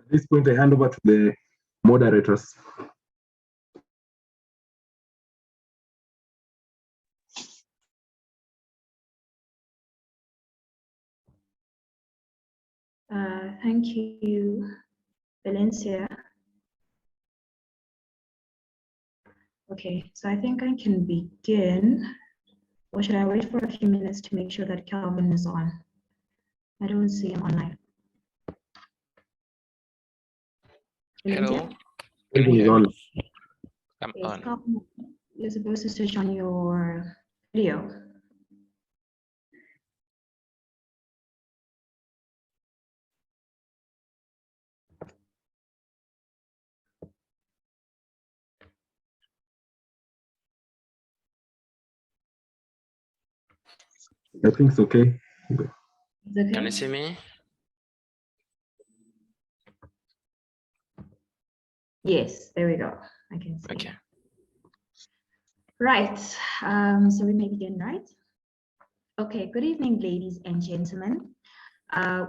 At this point, I hand over to the moderators. Thank you, Valencia. Okay, so I think I can begin. Or should I wait for a few minutes to make sure that Calvin is on? I don't see him online. Hello. On. I'm Yes, on. Calvin, you're supposed to switch on your video. I think it's okay. It's okay? Can you see me? Yes, there we go. I can see. Okay. Right, so we may begin, right? Okay, good evening, ladies and gentlemen.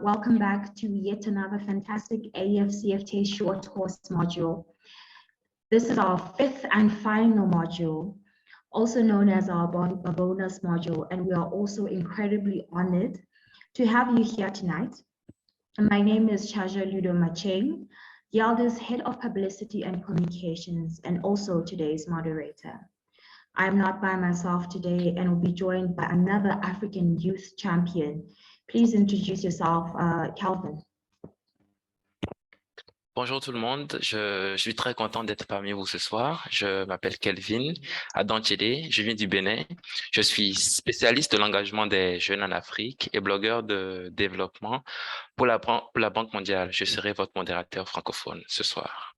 Welcome back to yet another fantastic AfCFTA short course module. This is our fifth and final module, also known as our bonus module, and we are also incredibly honored to have you here tonight. My name is Chaja Ludo Macheng, YALDA's Head of Publicity and Communications, and also today's moderator. I'm not by myself today and will be joined by another African youth champion. Please introduce yourself, Calvin. Bonjour tout le monde, je suis très content d'être parmi vous ce soir. Je m'appelle Kelvin Adanchede, je viens du Bénin. Je suis spécialiste de l'engagement des jeunes en Afrique et blogueur de développement pour la Banque mondiale. Je serai votre modérateur francophone ce soir.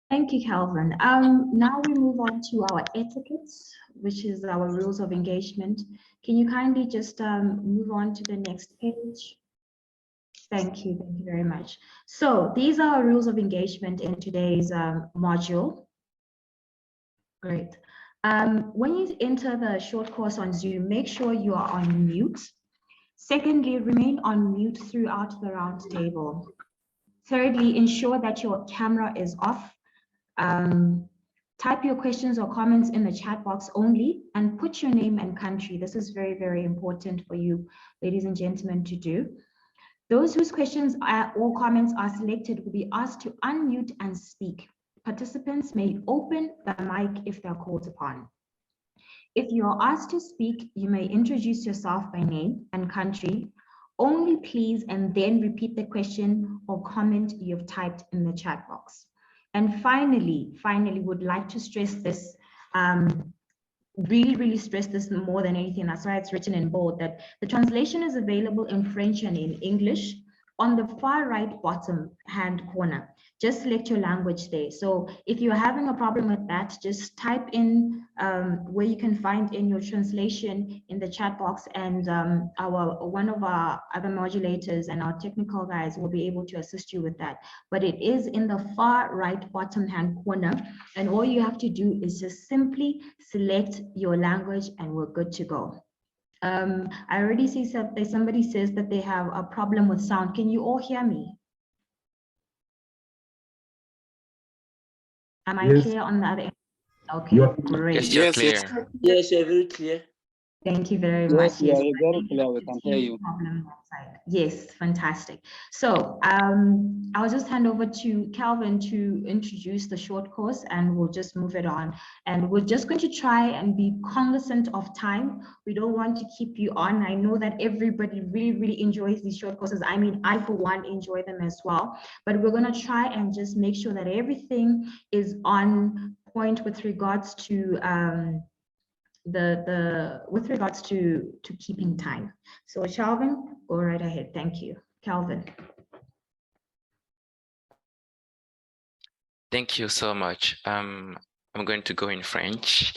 Thank you, Calvin. Now we move on to our etiquettes, which is our rules of engagement. Can you kindly just move on to the next page? Thank you very much. So these are our rules of engagement in today's module. Great. When you enter the short course on Zoom, make sure you are on mute. Secondly, remain on mute throughout the round table. Thirdly, ensure that your camera is off. Type your questions or comments in the chat box only and put your name and country. This is very important for you, ladies and gentlemen, to do. Those whose questions or comments are selected will be asked to unmute and speak. Participants may open the mic if they're called upon. If you are asked to speak, you may introduce yourself by name and country. Only please, and then repeat the question or comment you've typed in the chat box. And finally, would like to stress this, really stress this more than anything. That's why it's written in bold, that the translation is available in French and in English on the far right bottom hand corner. Just select your language there. So if you're having a problem with that, just type in where you can find in your translation in the chat box, and one of our other modulators and our technical guys will be able to assist you with that. But it is in the far right bottom hand corner, and all you have to do is just simply select your language and we're good to go. I already see somebody says that they have a problem with sound. Can you all hear me? Am I clear on the other end? Okay, great. Yes, you're clear. Yes, you're very clear. Thank you very much. Yes, you are very clear. We can hear you. Yes, fantastic. So I'll just hand over to Calvin to introduce the short course, and we'll just move it on. And we're just going to try and be cognizant of time. We don't want to keep you on. I know that everybody really enjoys these short courses. I mean, I for one enjoy them as well. But we're going to try and just make sure that everything is on point with regards to keeping time. So Calvin, go right ahead. Thank you. Calvin. Thank you so much. I'm going to go in French.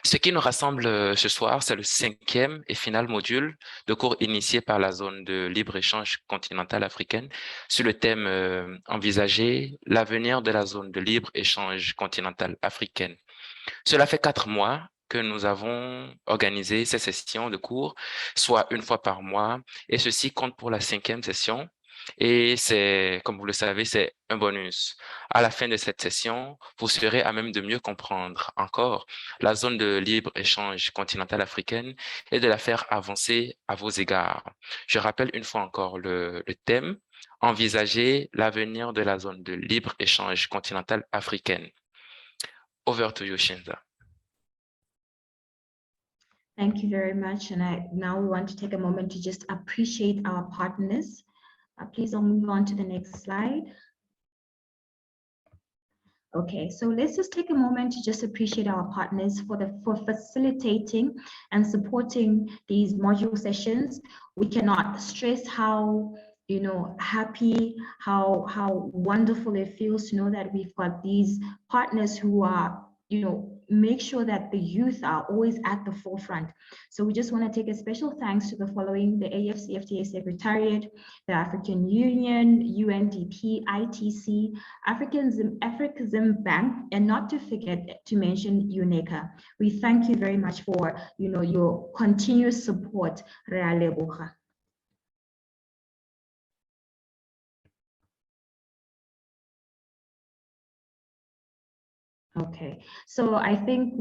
Ce qui nous rassemble ce soir, c'est le 5e et final module de cours initié par la zone de libre-échange continentale africaine sur le thème envisager l'avenir de la zone de libre-échange continentale africaine. Cela fait 4 mois que nous avons organisé ces sessions de cours, soit une fois par mois, et ceci compte pour la 5e session. Et c'est, comme vous le savez, c'est un bonus. À la fin de cette session, vous serez à même de mieux comprendre encore la zone de libre-échange continentale africaine et de la faire avancer à vos égards. Je rappelle une fois encore le thème, envisager l'avenir de la zone de libre-échange continentale africaine. Over to you, Shinza. Thank you very much. And now we want to take a moment to just appreciate our partners. Please don't move on to the next slide. Okay, so let's just take a moment to just appreciate our partners for facilitating and supporting these module sessions. We cannot stress how happy, how wonderful it feels to know that we've got these partners who are make sure that the youth are always at the forefront. So we just want to take a special thanks to the following: the AfCFTA Secretariat, the African Union, UNDP, ITC, Afreximbank, and not to forget to mention UNECA. We thank you very much for your continuous support. Okay, so I think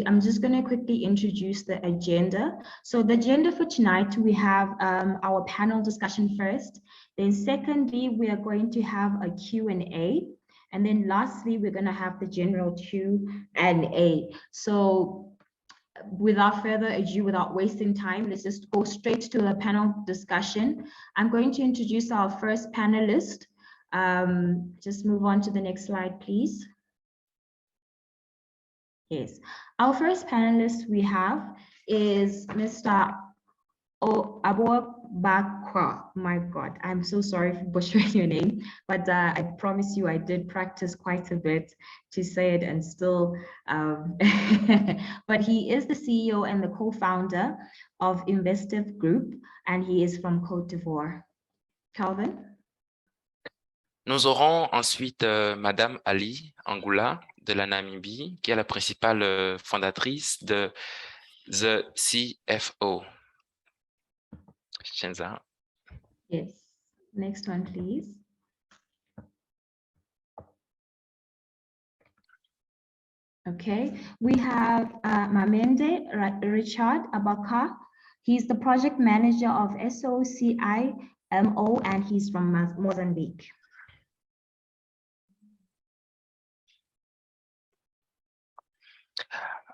I'm just going to quickly introduce the agenda. So the agenda for tonight, we have our panel discussion first. Then secondly, we are going to have a Q&A. And then lastly, we're going to have the general Q&A. So without further ado, without wasting time, let's just go straight to the panel discussion. I'm going to introduce our first panelist. Just move on to the next slide, please. Yes, our first panelist we have is Mr. Abubakar. My God, I'm so sorry for butchering your name, but I promise you I did practice quite a bit to say it and still, but he is the CEO and the co-founder of Investive Group, and he is from Côte d'Ivoire. Calvin? Nous aurons ensuite Madame Ali Angoula de la Namibie, qui est la principale fondatrice de the CFO. Shenza. Yes. Next one, please. Okay. We have Mamende Richard Abaka. He's the project manager of SOCIMO, and he's from Mozambique.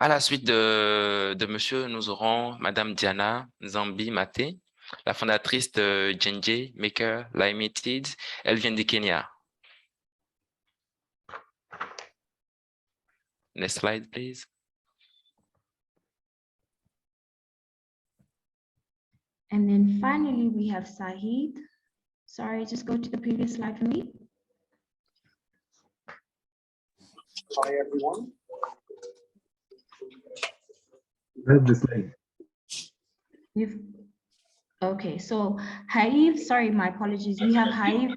À la suite de monsieur, nous aurons Madame Diana Zambi Mate, la fondatrice de JNJ Maker Limited. Elle vient du Kenya. Next slide, please. And then finally, we have Sahid. Sorry, just go to the previous slide for me. Hi, everyone. That's the slide. Okay, so Haif, sorry, my apologies. We have Haif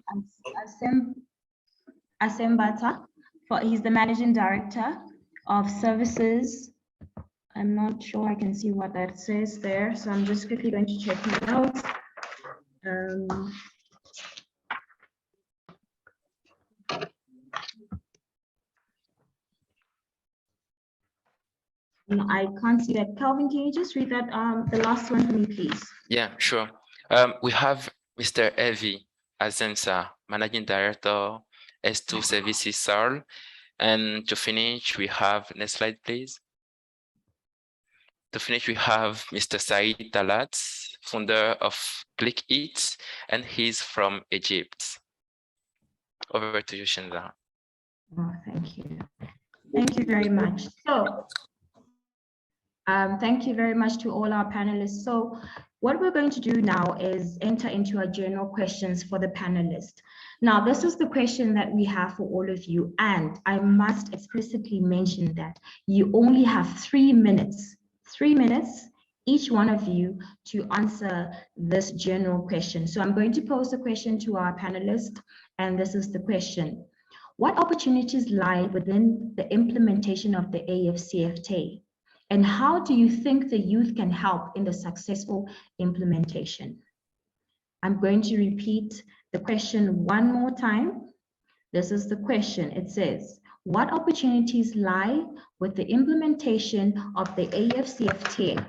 Asembata. He's the managing director of services. I'm not sure I can see what that says there, so I'm just quickly going to check it out. I can't see that. Calvin, can you just read that, the last one for me, please? Yeah, sure. We have Mr. Evie Azensa, Managing Director, S2 Services SARL. And to finish, we have, next slide, please. To finish, we have Mr. Said Talat, founder of Click It, and he's from Egypt. Over to you, Shinza. Oh, thank you. Thank you very much. So, thank you very much to all our panelists. So what we're going to do now is enter into our general questions for the panelists. Now, this is the question that we have for all of you, and I must explicitly mention that you only have 3 minutes, each one of you, to answer this general question. So I'm going to pose the question to our panelists, and this is the question. What opportunities lie within the implementation of the AfCFTA? And how do you think the youth can help in the successful implementation? I'm going to repeat the question one more time. This is the question. It says, what opportunities lie with the implementation of the AfCFTA?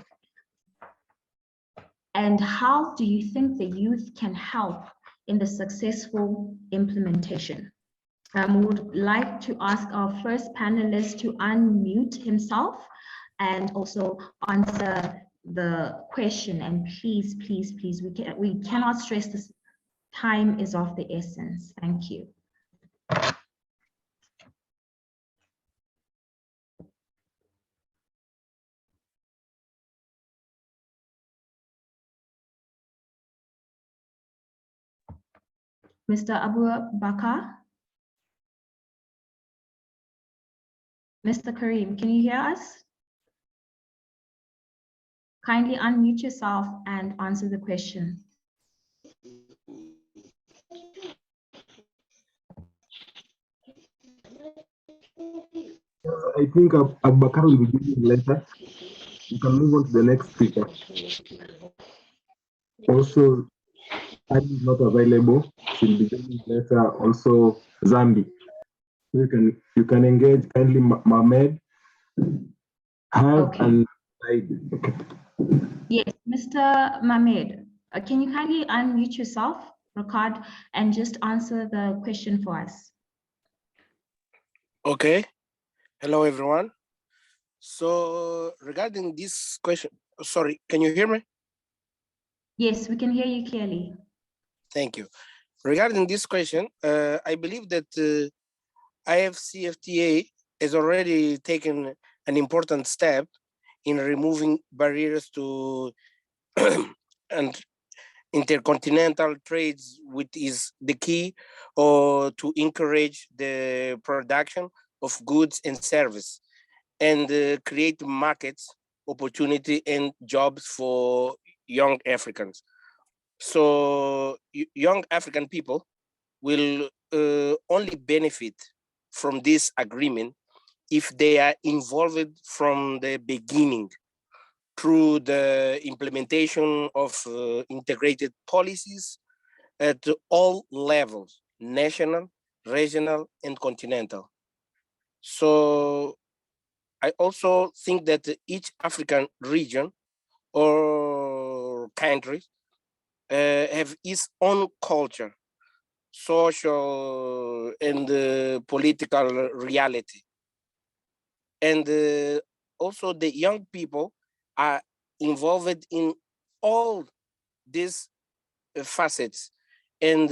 And how do you think the youth can help in the successful implementation? We would like to ask our first panelist to unmute himself and also answer the question. And please, please, please, we cannot stress this. Time is of the essence. Thank you. Mr. Abu Bakr? Mr. Kareem, can you hear us? Kindly unmute yourself and answer the question. I think Abubakar will be giving later. You can move on to the next speaker. Also, Ali is not available. She'll be giving later. Also, Zambi. You can engage kindly Mohamed, Have Okay. and Said. Okay. Yes, Mr. Mahmoud, can you kindly unmute yourself, record, and just answer the question for us? Okay. Hello, everyone. So regarding this question, sorry, can you hear me? Yes, we can hear you clearly. Thank you. Regarding this question, I believe that AfCFTA has already taken an important step in removing barriers to and intercontinental trades, which is the key or to encourage the production of goods and service and create markets, opportunity and jobs for young Africans. So young African people will only benefit from this agreement if they are involved from the beginning through the implementation of integrated policies at all levels, national, regional, and continental. So I also think that each African region or country have its own culture, social and political reality. And also the young people are involved in all these facets and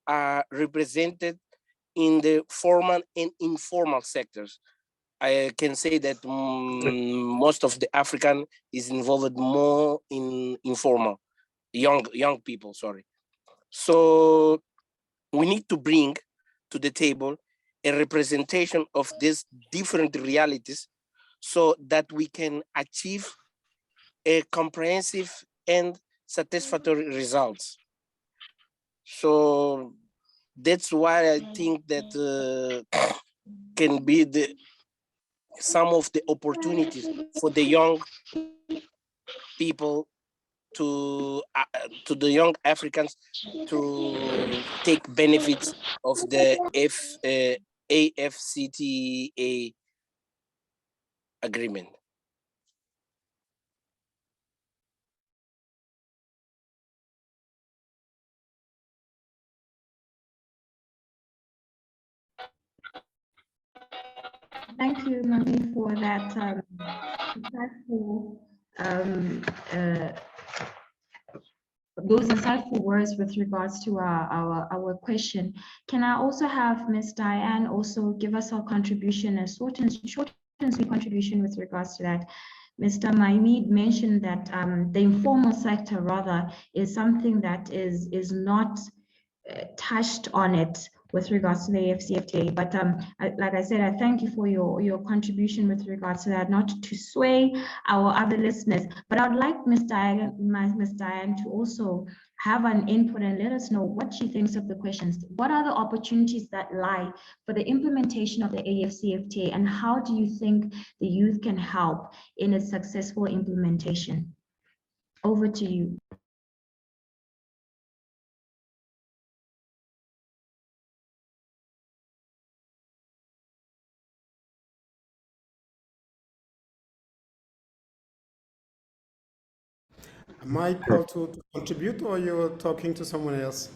are represented in the formal and informal sectors. I can say that most of the African is involved more in informal, young people, sorry. So we need to bring to the table a representation of these different realities so that we can achieve a comprehensive and satisfactory results. So that's why I think that can be some of the opportunities for the young people to the young Africans to take benefits of the AfCFTA agreement. Thank you, Mami, for that those insightful words with regards to our question. Can I also have Ms. Diane also give us our contribution, a short and sweet contribution with regards to that? Mr. Mahmoud mentioned that the informal sector rather is something that is not touched on it with regards to the AfCFTA. But like I said, I thank you for your contribution with regards to that, not to sway our other listeners, but I'd like Ms. Diane to also have an input and let us know what she thinks of the questions. What are the opportunities that lie for the implementation of the AfCFTA, and how do you think the youth can help in its successful implementation? Over to you. Am I called to contribute, or you're talking to someone else?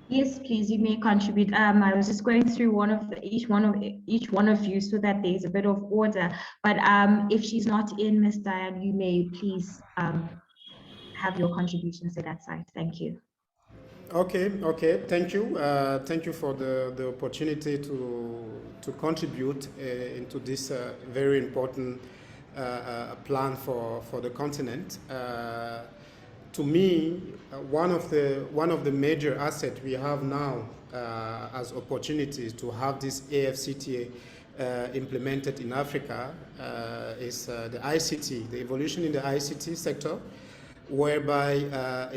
Yes, please, you may contribute. I was just going through each one of you so that there's a bit of order. But if she's not in, Ms. Diane, you may please have your contributions to that side. Thank you. Okay, thank you. Thank you for the opportunity to contribute into this very important plan for the continent. To me, one of the major assets we have now as opportunities to have this AfCFTA implemented in Africa is the ICT, the evolution in the ICT sector, whereby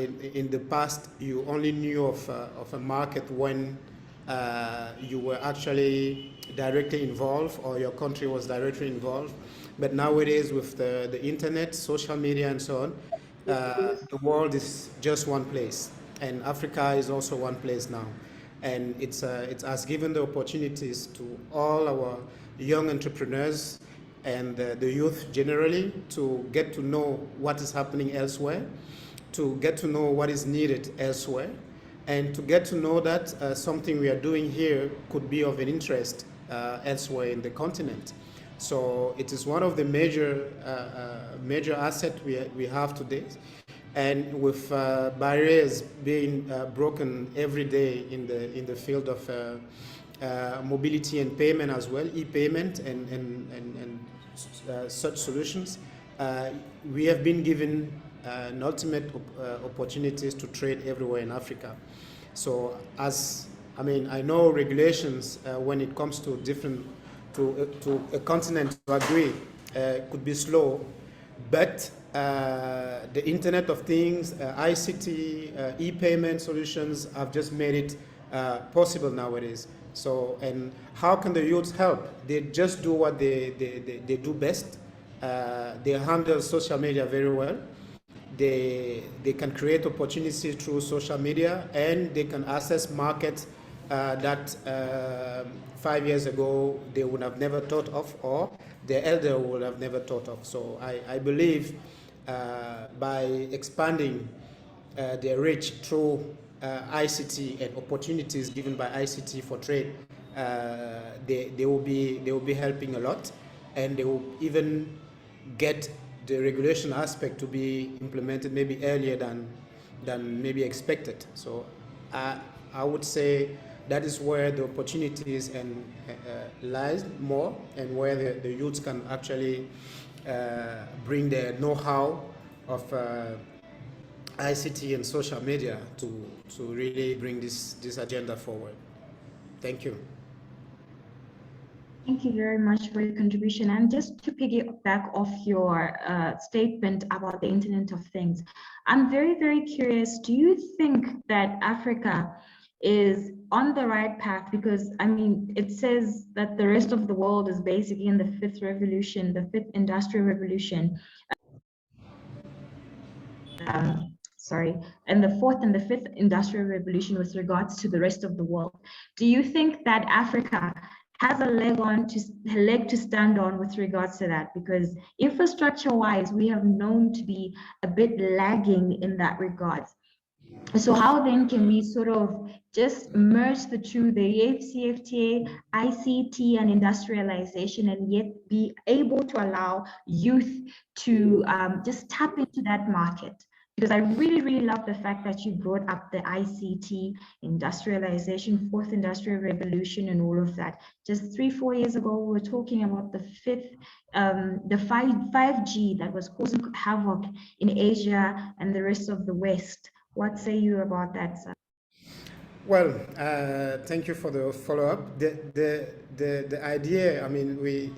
in the past you only knew of a market when you were actually directly involved or your country was directly involved. But nowadays, with the internet, social media, and so on, the world is just one place, and Africa is also one place now. And it has given the opportunities to all our young entrepreneurs and the youth generally to get to know what is happening elsewhere, to get to know what is needed elsewhere, and to get to know that something we are doing here could be of an interest elsewhere in the continent. So it is one of the major assets we have today. And with barriers being broken every day in the field of mobility and payment as well, e-payment and such solutions, we have been given an ultimate opportunities to trade everywhere in Africa. So I know regulations when it comes to to a continent to agree could be slow, but the Internet of Things, ICT, e-payment solutions have just made it possible nowadays. So, and how can the youth help? They just do what they do best. They handle social media very well. They can create opportunities through social media, and they can access markets that 5 years ago they would have never thought of, or the elder would have never thought of. So I believe by expanding their reach through ICT and opportunities given by ICT for trade, they will be helping a lot, and they will even get the regulation aspect to be implemented maybe earlier than maybe expected. So I would say that is where the opportunities and lies more, and where the youths can actually bring their know-how of ICT and social media to really bring this agenda forward. Thank you. Thank you very much for your contribution. And just to piggyback off your statement about the Internet of Things, I'm very, very curious. Do you think that Africa is on the right path? Because I mean, it says that the rest of the world is basically in the fifth revolution, the fifth industrial revolution. And the fourth and the fifth industrial revolution with regards to the rest of the world. Do you think that Africa has a leg to stand on with regards to that? Because infrastructure-wise, we have known to be a bit lagging in that regard. So how then can we sort of just merge the two, the AfCFTA, ICT, and industrialization, and yet be able to allow youth to just tap into that market? Because I really, really love the fact that you brought up the ICT, industrialization, fourth industrial revolution, and all of that. Just 3-4 years ago, we were talking about the 5G that was causing havoc in Asia and the rest of the West. What say you about that, sir? Well, thank you for the follow-up. The idea, I mean,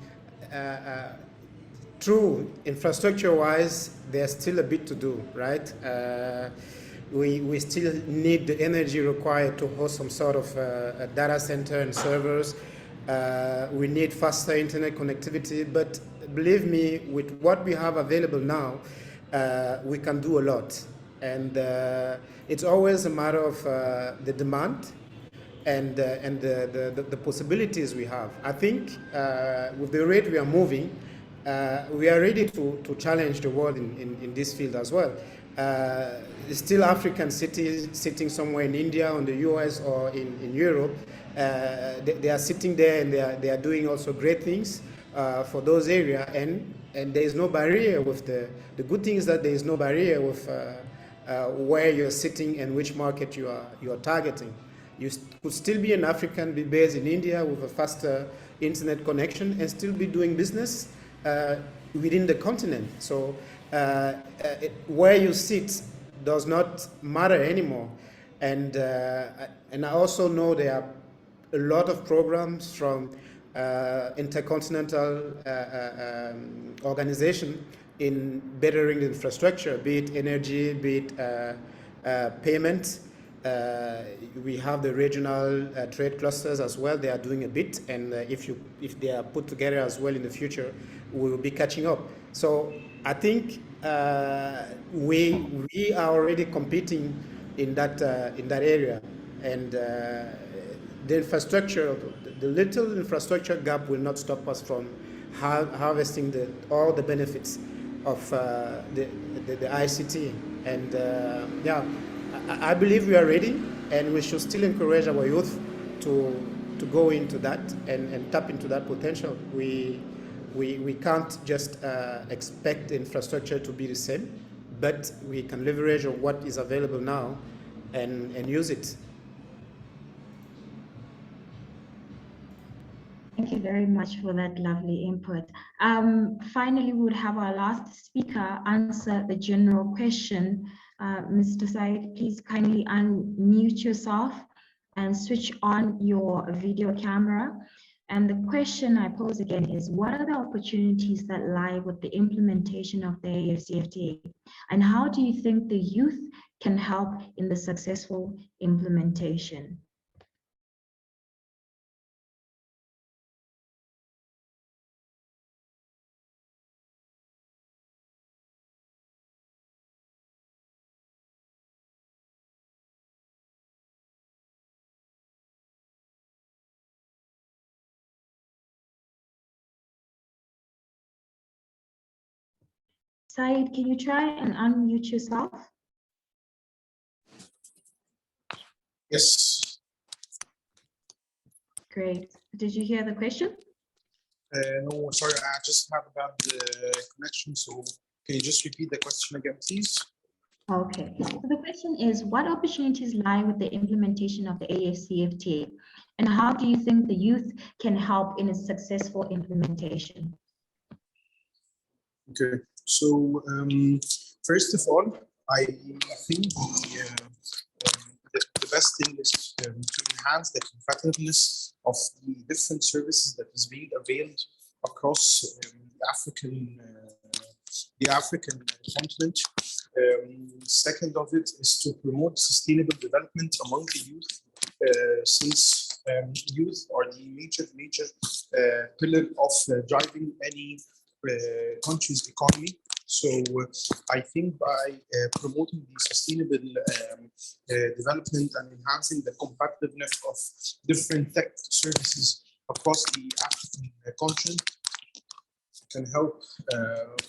true, infrastructure-wise, there's still a bit to do, right? We still need the energy required to host some sort of a data center and servers. We need faster internet connectivity, but believe me, with what we have available now, we can do a lot. And it's always a matter of the demand and the possibilities we have. I think with the rate we are moving, we are ready to challenge the world in this field as well. Still African cities sitting somewhere in India, in the US, or in Europe, they are sitting there and they are doing also great things for those areas, and there is no barrier with the good thing is that there is no barrier with where you're sitting and which market you are targeting. You could still be an African, be based in India with a faster internet connection and still be doing business within the continent. So where you sit does not matter anymore. And I also know there are a lot of programs from intercontinental organization in bettering the infrastructure, be it energy, be it payment. We have the regional trade clusters as well. They are doing a bit, and if they are put together as well in the future, we will be catching up. So I think we are already competing in that area, and the infrastructure, the little infrastructure gap will not stop us from harvesting all the benefits of the ICT. And yeah, I believe we are ready, and we should still encourage our youth to go into that and tap into that potential. We can't just expect infrastructure to be the same, but we can leverage on what is available now and use it. Thank you very much for that lovely input. Finally, we would have our last speaker answer the general question. Mr. Said, please kindly unmute yourself and switch on your video camera. And the question I pose again is, what are the opportunities that lie with the implementation of the AfCFTA? And how do you think the youth can help in the successful implementation? Said, can you try and unmute yourself? Yes. Great. Did you hear the question? No, sorry, I just have about the connection. So can you just repeat the question again, please? Okay. So the question is, what opportunities lie with the implementation of the AfCFTA? And how do you think the youth can help in its successful implementation? Okay. So first of all, I think the best thing is to enhance the competitiveness of the different services that is being availed across the African continent. Second of it is to promote sustainable development among the youth, since youth are the major pillar of driving any country's economy. So I think by promoting the sustainable development and enhancing the competitiveness of different tech services across the African continent can help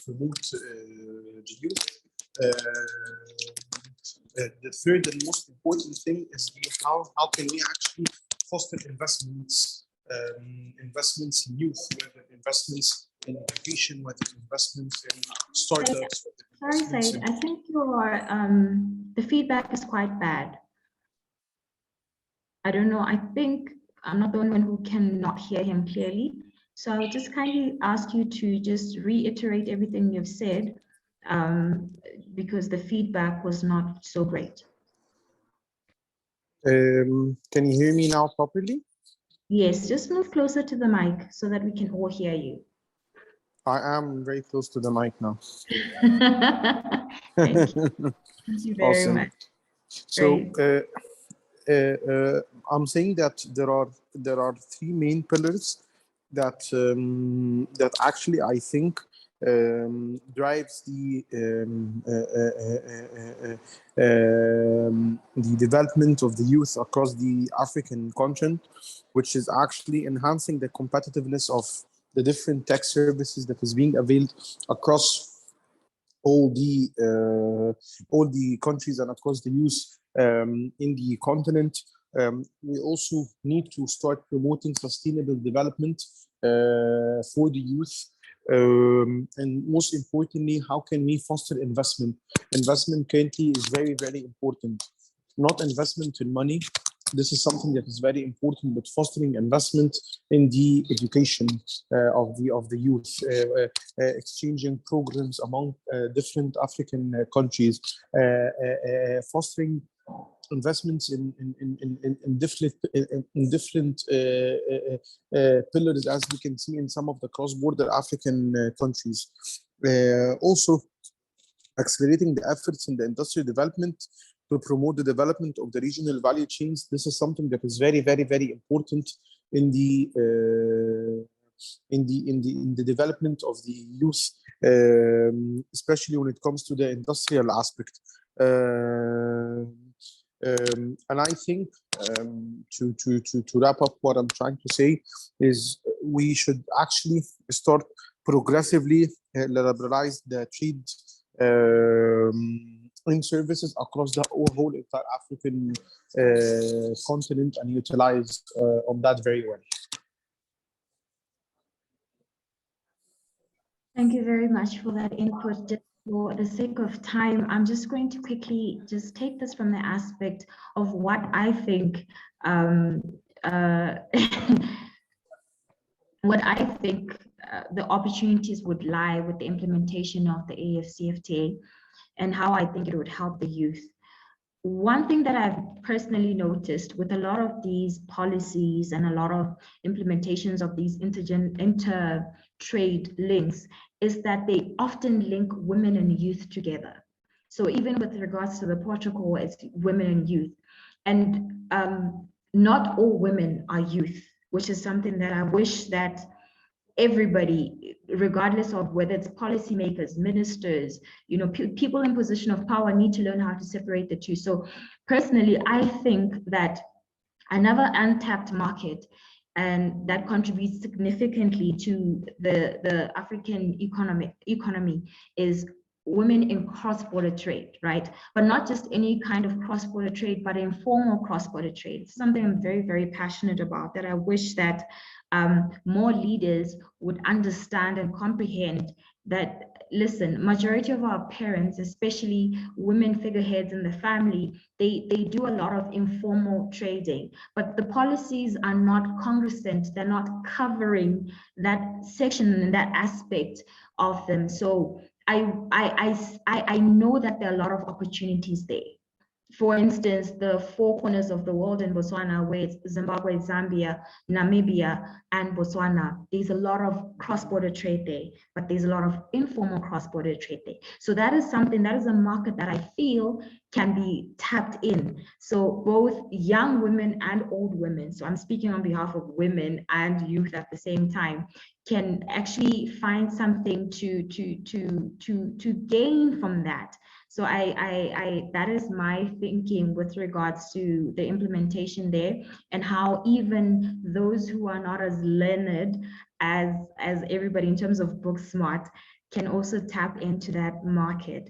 promote the youth. The third and most important thing is how can we actually foster investments in youth, whether investments in education, whether investments in startups. Sorry, Said, I think your the feedback is quite bad. I don't know. I think I'm not the only one who cannot hear him clearly. So I'll just kindly ask you to just reiterate everything you've said, because the feedback was not so great. Can you hear me now properly? Yes, just move closer to the mic so that we can all hear you. I am very close to the mic now. Thank you. Thank you very Awesome. much. So Great. I'm saying that there are three main pillars that that actually I think drives the development of the youth across the African continent, which is actually enhancing the competitiveness of the different tech services that is being availed across all the countries and across the youth in the continent. We also need to start promoting sustainable development for the youth. And most importantly, how can we foster investment? Investment currently is very, very important. Not investment in money. This is something that is very important, but fostering investment in the education of the youth, exchanging programs among different African countries, fostering investments in different pillars, as we can see in some of the cross-border African countries. Also, accelerating the efforts in the industrial development to promote the development of the regional value chains. This is something that is very, very, very important in the development of the youth, especially when it comes to the industrial aspect. And I think to wrap up what I'm trying to say is we should actually start progressively liberalize the trade in services across the whole entire African continent and utilize on that very well. Thank you very much for that input. Just for the sake of time, I'm just going to quickly just take this from the aspect of what I think the opportunities would lie with the implementation of the AfCFTA and how I think it would help the youth. One thing that I've personally noticed with a lot of these policies and a lot of implementations of these inter-trade links is that they often link women and youth together. So even with regards to the protocol, it's women and youth. And not all women are youth, which is something that I wish that everybody, regardless of whether it's policymakers, ministers, people in position of power, need to learn how to separate the two. So personally, I think that another untapped market and that contributes significantly to the African economy is women in cross-border trade, right? But not just any kind of cross-border trade, but informal cross-border trade. It's something I'm very, very passionate about, that I wish that more leaders would understand and comprehend that, listen, majority of our parents, especially women figureheads in the family, they do a lot of informal trading, but the policies are not congruent. They're not covering that section and that aspect of them. So I know that there are a lot of opportunities there. For instance, the four corners of the world in Botswana, where it's Zimbabwe, Zambia, Namibia, and Botswana, there's a lot of cross-border trade there, but there's a lot of informal cross-border trade there. So that is something, that is a market that I feel can be tapped in. So both young women and old women, so I'm speaking on behalf of women and youth at the same time, can actually find something to gain from that. So that is my thinking with regards to the implementation there, and how even those who are not as learned as everybody in terms of book smart can also tap into that market.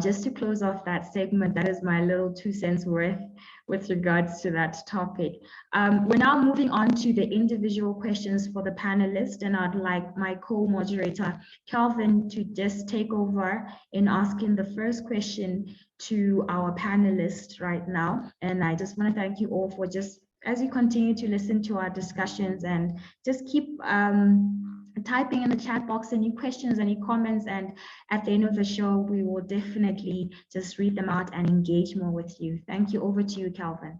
Just to close off that segment, that is my little 2 cents worth with regards to that topic. We're now moving on to the individual questions for the panelists, and I'd like my co-moderator, Calvin, to just take over in asking the first question to our panelists right now. And I just want to thank you all for just, as you continue to listen to our discussions, and just keep typing in the chat box any questions, any comments, and at the end of the show, we will definitely just read them out and engage more with you. Thank you. Over to you, Calvin.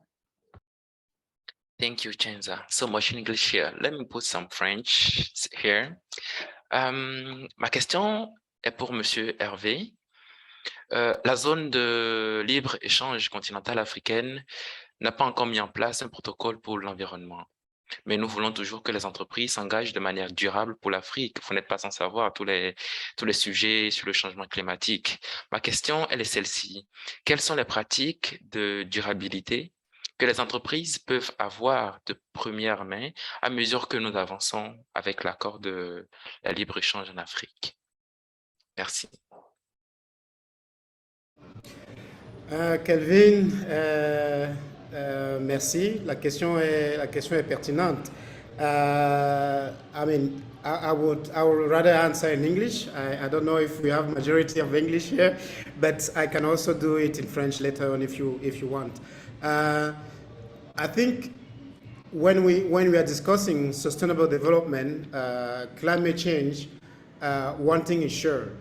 Thank you, Chenza. So much English here. Let me put some French here. Ma question est pour Monsieur Hervé. La zone de libre-échange continentale africaine n'a pas encore mis en place un protocole pour l'environnement. Mais nous voulons toujours que les entreprises s'engagent de manière durable pour l'Afrique. Vous n'êtes pas sans savoir tous les sujets sur le changement climatique. Ma question, elle est celle-ci. Quelles sont les pratiques de durabilité que les entreprises peuvent avoir de première main à mesure que nous avançons avec l'accord de la libre-échange en Afrique? Merci. Kelvin, merci. La question est pertinente. I mean, I would rather answer in English. I don't know if we have majority of English here, but I can also do it in French later on if you want. I think when we are discussing sustainable development, climate change, one thing is sure.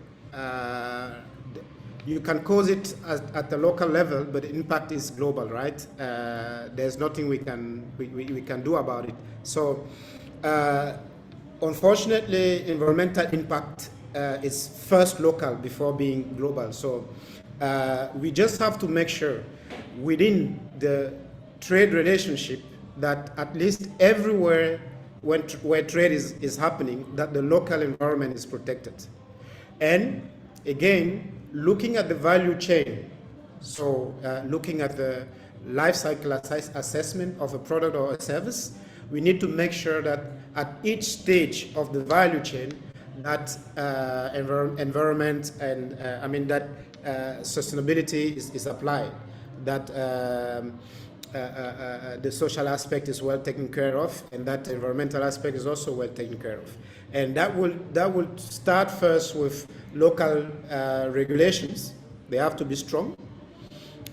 You can cause it at the local level, but the impact is global, right? There's nothing we can do about it. So, unfortunately, environmental impact is first local before being global. So, we just have to make sure within the trade relationship that at least everywhere where trade is happening, that the local environment is protected. And again, looking at the value chain, so looking at the life cycle assessment of a product or a service, we need to make sure that at each stage of the value chain, that environment and that sustainability is applied, that the social aspect is well taken care of, and that environmental aspect is also well taken care of. And that will start first with local regulations. They have to be strong.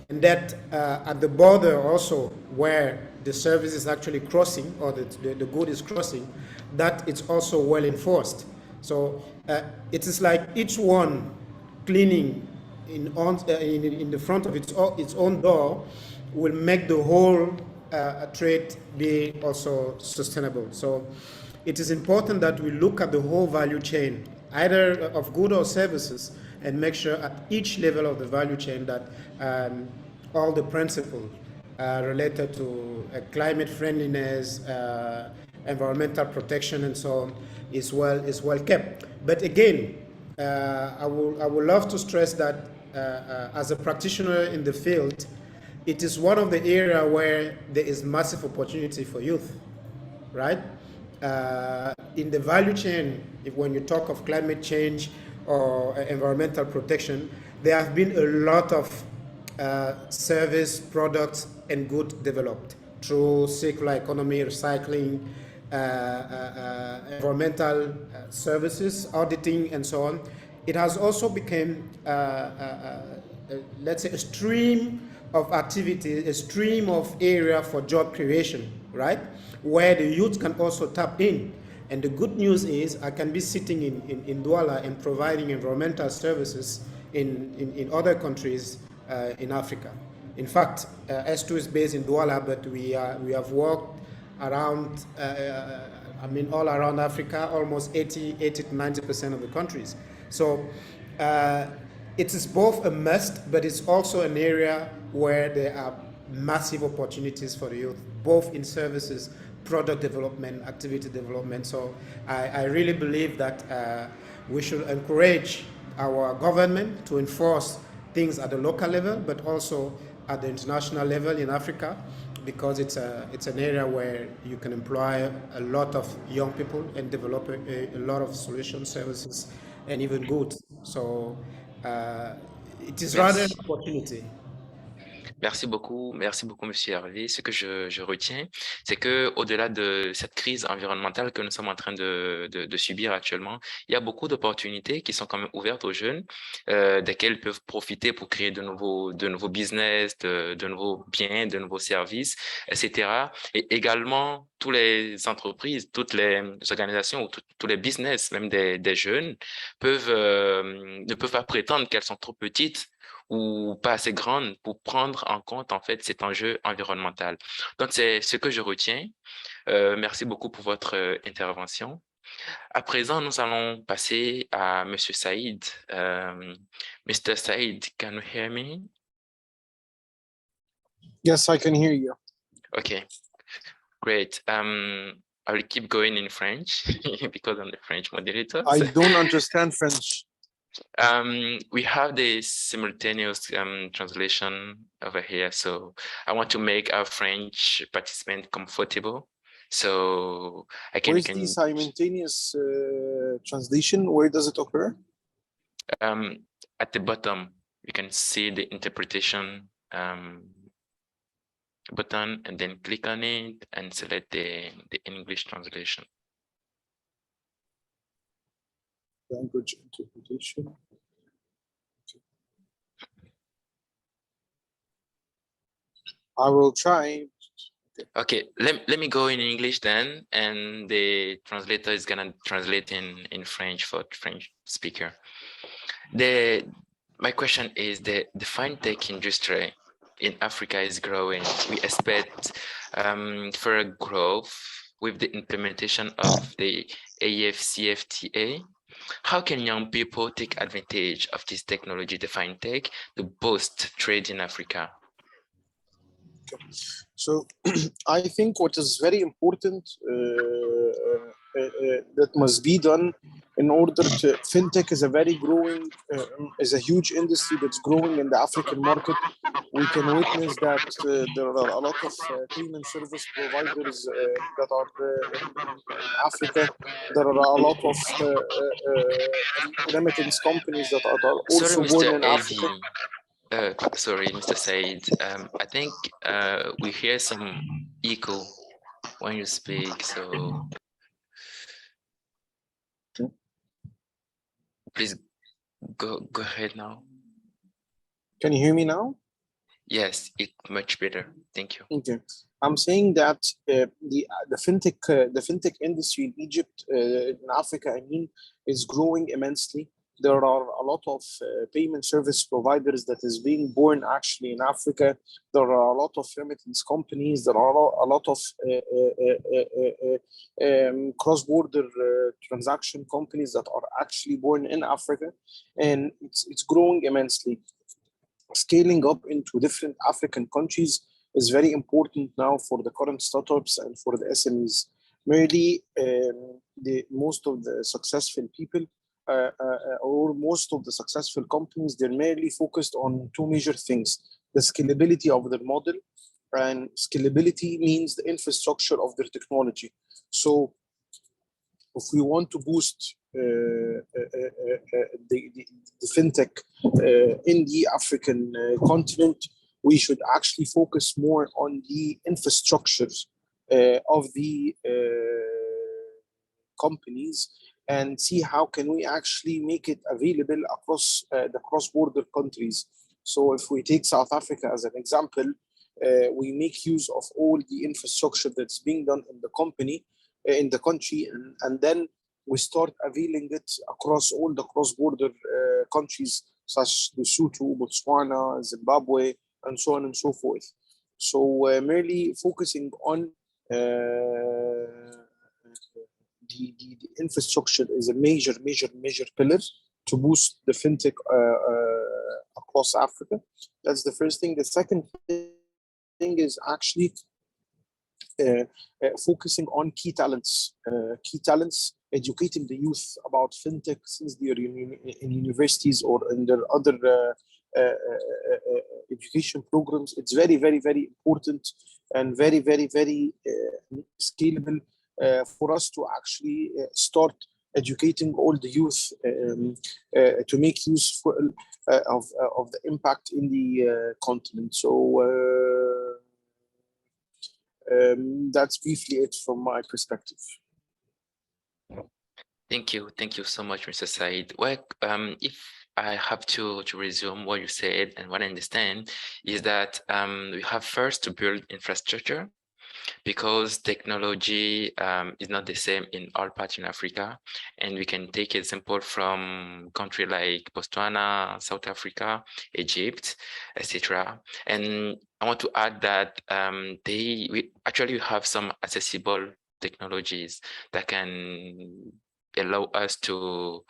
And that at the border also, where the service is actually crossing, or the good is crossing, that it's also well enforced. So it is like each one cleaning in the front of its own door will make the whole trade be also sustainable. So it is important that we look at the whole value chain, either of goods or services, and make sure at each level of the value chain that all the principles related to climate friendliness, environmental protection, and so on is well kept. But again, I would love to stress that as a practitioner in the field, it is one of the areas where there is massive opportunity for youth, right? In the value chain, when you talk of climate change or environmental protection, there have been a lot of service, products, and goods developed through circular economy, recycling, environmental services, auditing, and so on. It has also become, let's say, a stream of activity, a stream of area for job creation, right? Where the youth can also tap in. And the good news is I can be sitting in Douala and providing environmental services in other countries in Africa. In fact, S2 is based in Douala, but we have worked around, all around Africa, almost 80 to 90% of the countries. So it is both a must, but it's also an area where there are massive opportunities for the youth, both in services, product development, activity development. So I really believe that we should encourage our government to enforce things at the local level, but also at the international level in Africa, because it's an area where you can employ a lot of young people and develop a lot of solution services and even goods. So it is rather an opportunity. Merci beaucoup, Monsieur Hervé. Ce que je retiens, c'est que au-delà de cette crise environnementale que nous sommes en train de subir actuellement, il y a beaucoup d'opportunités qui sont quand même ouvertes aux jeunes, desquelles ils peuvent profiter pour créer de nouveaux business, de nouveaux biens, de nouveaux services, etc. Et également, toutes les entreprises, toutes les organisations ou tous les business, même des jeunes, ne peuvent pas prétendre qu'elles sont trop petites ou pas assez grande pour prendre en compte en fait cet enjeu environnemental. Donc c'est ce que je retiens. Merci beaucoup pour votre intervention. À présent, nous allons passer à Monsieur Saïd. Mr. Saïd, can you hear me? Yes, I can hear you. Okay, great. I will keep going in French because I'm the French moderator. I don't understand French. We have the simultaneous translation over here, so I want to make our French participant comfortable. So I can. Where's the simultaneous translation? Where does it occur? At the bottom, you can see the interpretation button, and then click on it and select the English translation. Language interpretation. I will try. Okay, let me go in English then, and the translator is gonna translate in French for French speaker. My question is the fintech industry in Africa is growing. We expect further growth with the implementation of the AfCFTA. How can young people take advantage of this technology, the fintech, to boost trade in Africa? So I think what is very important that must be done in order to fintech is a very growing is a huge industry that's growing in the African market. We can witness that there are a lot of payment service providers that are in Africa. There are a lot of remittance companies that are also Sorry, born Mr. in Africa. Sorry, Mr. Said. I think we hear some echo when you speak, so please go ahead now. Can you hear me now? Yes, it's much better. Thank you. Okay, I'm saying that the fintech industry in Egypt, in Africa, I mean, is growing immensely. There are a lot of payment service providers that is being born actually in Africa. There are a lot of remittance companies. There are a lot of cross-border transaction companies that are actually born in Africa, and it's growing immensely. Scaling up into different African countries is very important now for the current startups and for the SMEs. Merely, most of the successful people or most of the successful companies, they're merely focused on two major things: the scalability of their model, and scalability means the infrastructure of their technology. So if we want to boost the fintech in the African continent, we should actually focus more on the infrastructures of the companies and see how can we actually make it available across the cross-border countries. So if we take South Africa as an example, we make use of all the infrastructure that's being done in the company, in the country, and then we start availing it across all the cross-border countries such as Lesotho, Botswana, Zimbabwe, and so on and so forth. So merely focusing on the infrastructure is a major pillar to boost the fintech across Africa. That's the first thing. The second thing is actually focusing on key talents, educating the youth about fintech since they are in universities or in their other education programs. It's very important and very scalable for us to actually start educating all the youth to make use of the impact in the continent. So that's briefly it from my perspective. Thank you so much, Mr. Said. Well, if I have to resume what you said, and what I understand is that we have first to build infrastructure, because technology is not the same in all parts in Africa. And we can take example from countries like Botswana, South Africa, Egypt, etc. And I want to add that we actually have some accessible technologies that can allow us to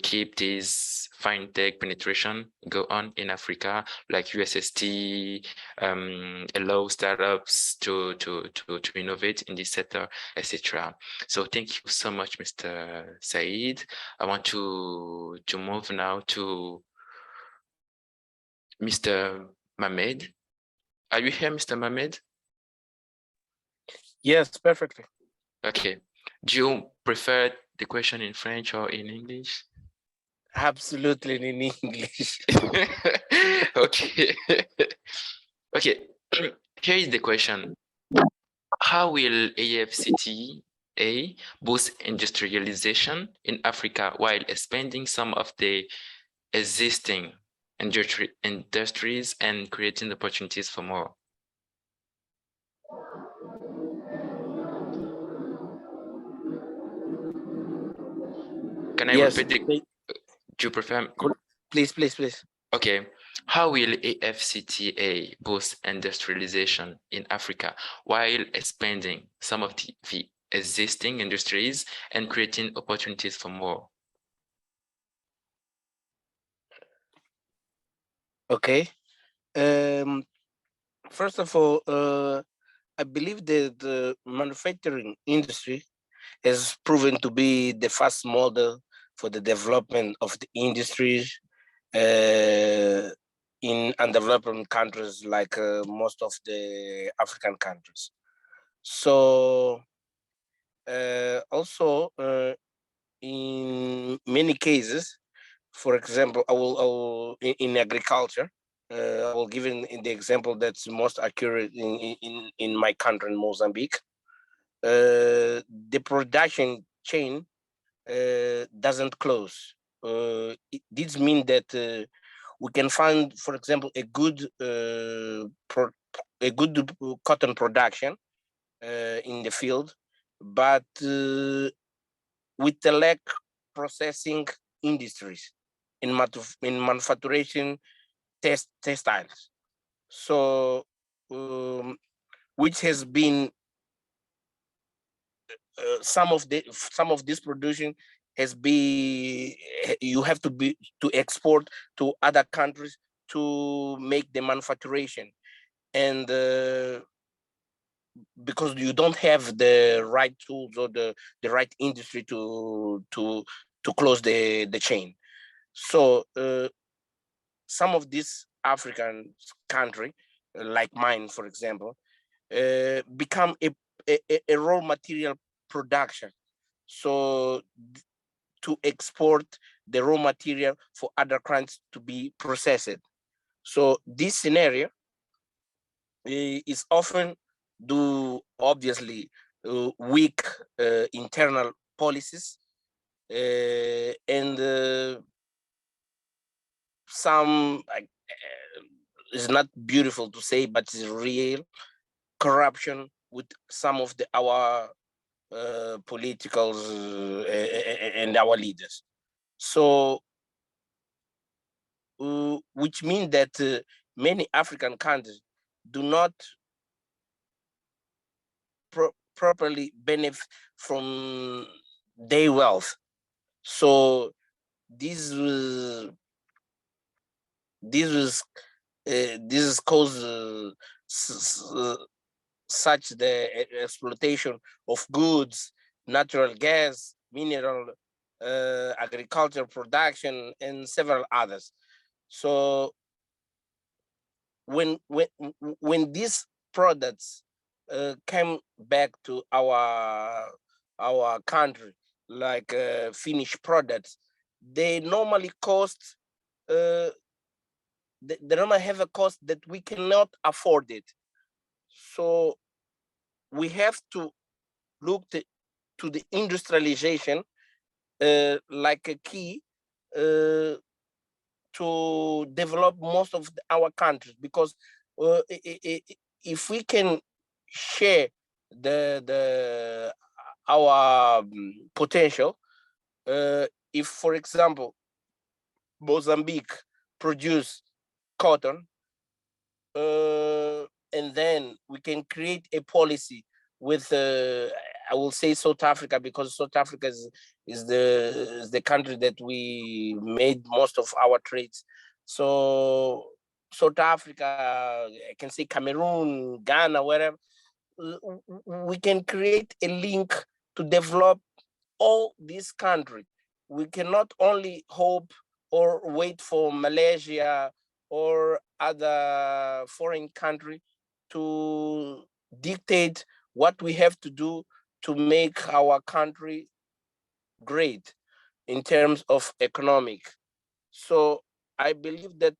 keep this fintech penetration go on in Africa, like USST, allow startups to innovate in this sector, etc. So thank you so much, Mr. Said. I want to move now to Mr. Mohamed. Are you here, Mr. Mohamed? Yes, perfectly. Okay. Do you prefer the question in French or in English? Absolutely in English. Okay. Okay. Here is the question. How will AfCFTA boost industrialization in Africa while expanding some of the existing industries and creating opportunities for more? Can I Yes, repeat it? Do you prefer? Please, please, please. Okay. How will AfCFTA boost industrialization in Africa while expanding some of the existing industries and creating opportunities for more? Okay. First of all, I believe that the manufacturing industry has proven to be the first model for the development of the industries in undeveloped countries like most of the African countries. So also in many cases, for example, I will in agriculture, I will give in the example that's most accurate in my country, in Mozambique. The production chain doesn't close. This means that we can find, for example, a good cotton production in the field, but with the lack processing industries in manufacturing textiles. So, which has been some of this production has been you have to export to other countries to make the manufacturing, and because you don't have the right tools or the right industry to close the chain. So some of these African country, like mine, for example, become a raw material production. So to export the raw material for other countries to be processed. So this scenario is often due, obviously, weak internal policies and some is not beautiful to say, but it's real corruption with some of our politicals and our leaders. So, which means that many African countries do not properly benefit from their wealth. So this is cause such the exploitation of goods, natural gas, mineral, agricultural production, and several others. So when these products came back to our country, like finished products, they normally cost they normally have a cost that we cannot afford it. So we have to look to the industrialization like a key to develop most of our countries, because if we can share our potential. If, for example, Mozambique produce cotton, and then we can create a policy with, I will say South Africa, because South Africa is the country that we made most of our trades. So South Africa, I can say Cameroon, Ghana, wherever, we can create a link to develop all these countries. We cannot only hope or wait for Malaysia or other foreign country to dictate what we have to do to make our country great in terms of economic. So I believe that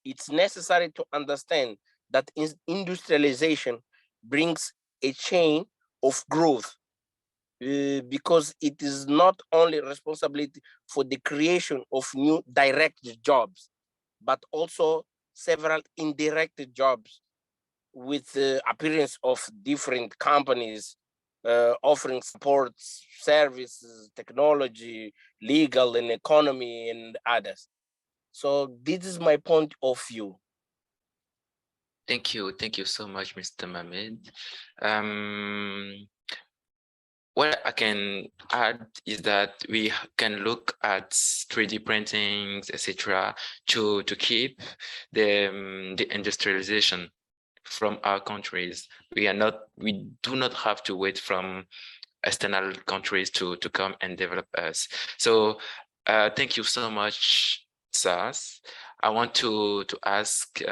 it's necessary to understand that industrialization brings a chain of growth, because it is not only responsibility for the creation of new direct jobs, but also several indirect jobs with the appearance of different companies offering support, services, technology, legal and economy and others. So this is my point of view. Thank you so much, Mr. Mohamed. What I can add is that we can look at 3D printings, etc., to keep the industrialization from our countries. We do not have to wait from external countries to come and develop us. So thank you so much, Sas. I want to ask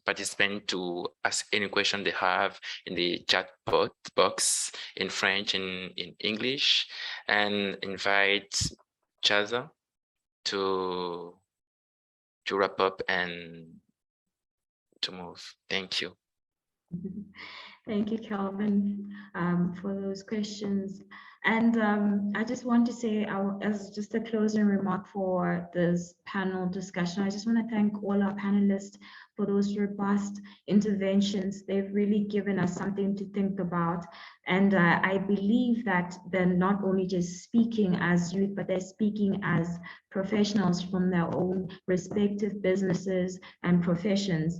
participants to ask any question they have in the chat box in French and in English, and invite Chaza to wrap up and to move. Thank you. Thank you, Calvin, for those questions. And I just want to say, as just a closing remark for this panel discussion, I just want to thank all our panelists for those robust interventions. They've really given us something to think about. And I believe that they're not only just speaking as youth, but they're speaking as professionals from their own respective businesses and professions.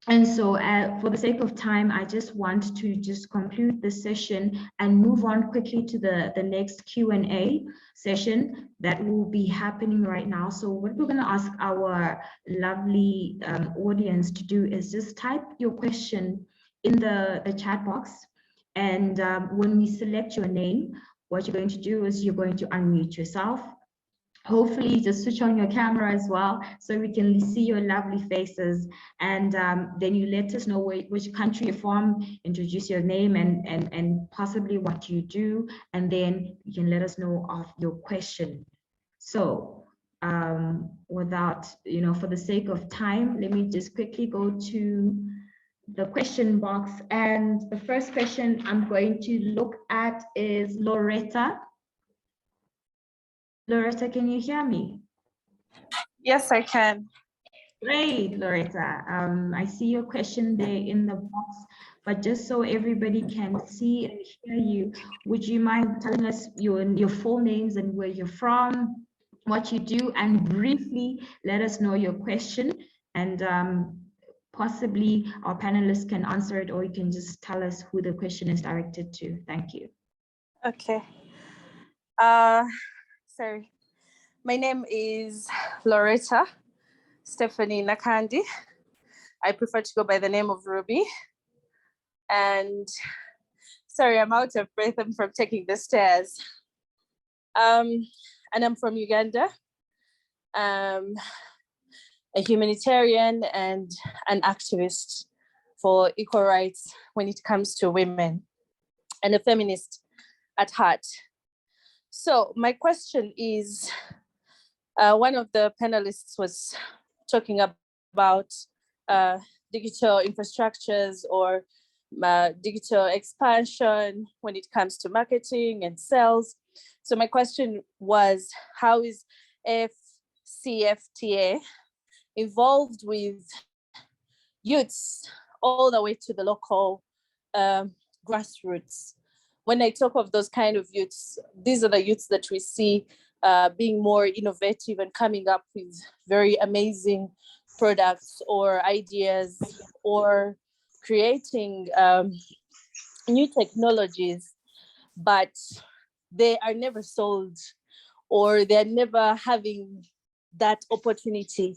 And so for the sake of time, I just want to just conclude this session and move on quickly to the next Q&A session that will be happening right now. So what we're going to ask our lovely audience to do is just type your question in the chat box. And when we select your name, what you're going to do is you're going to unmute yourself. Hopefully just switch on your camera as well so we can see your lovely faces, and then you let us know which country you're from, introduce your name and possibly what you do, and then you can let us know of your question. So without, for the sake of time, let me just quickly go to the question box, and the first question I'm going to look at is Loretta. Loretta, can you hear me? Yes, I can. Great, Loretta. I see your question there in the box, but just so everybody can see and hear you, would you mind telling us your full names and where you're from, what you do, and briefly let us know your question, and possibly our panelists can answer it, or you can just tell us who the question is directed to. Thank you. Okay. Sorry. My name is Loretta Stephanie Nakandi. I prefer to go by the name of Ruby. And sorry, I'm out of breath. I'm from taking the stairs. And I'm from Uganda. A humanitarian and an activist for equal rights when it comes to women, and a feminist at heart. So my question is, one of the panelists was talking about digital infrastructures or digital expansion when it comes to marketing and sales. So my question was, how is AfCFTA involved with youths all the way to the local grassroots. When I talk of those kind of youths, these are the youths that we see being more innovative and coming up with very amazing products or ideas, or creating new technologies, but they are never sold, or they're never having that opportunity,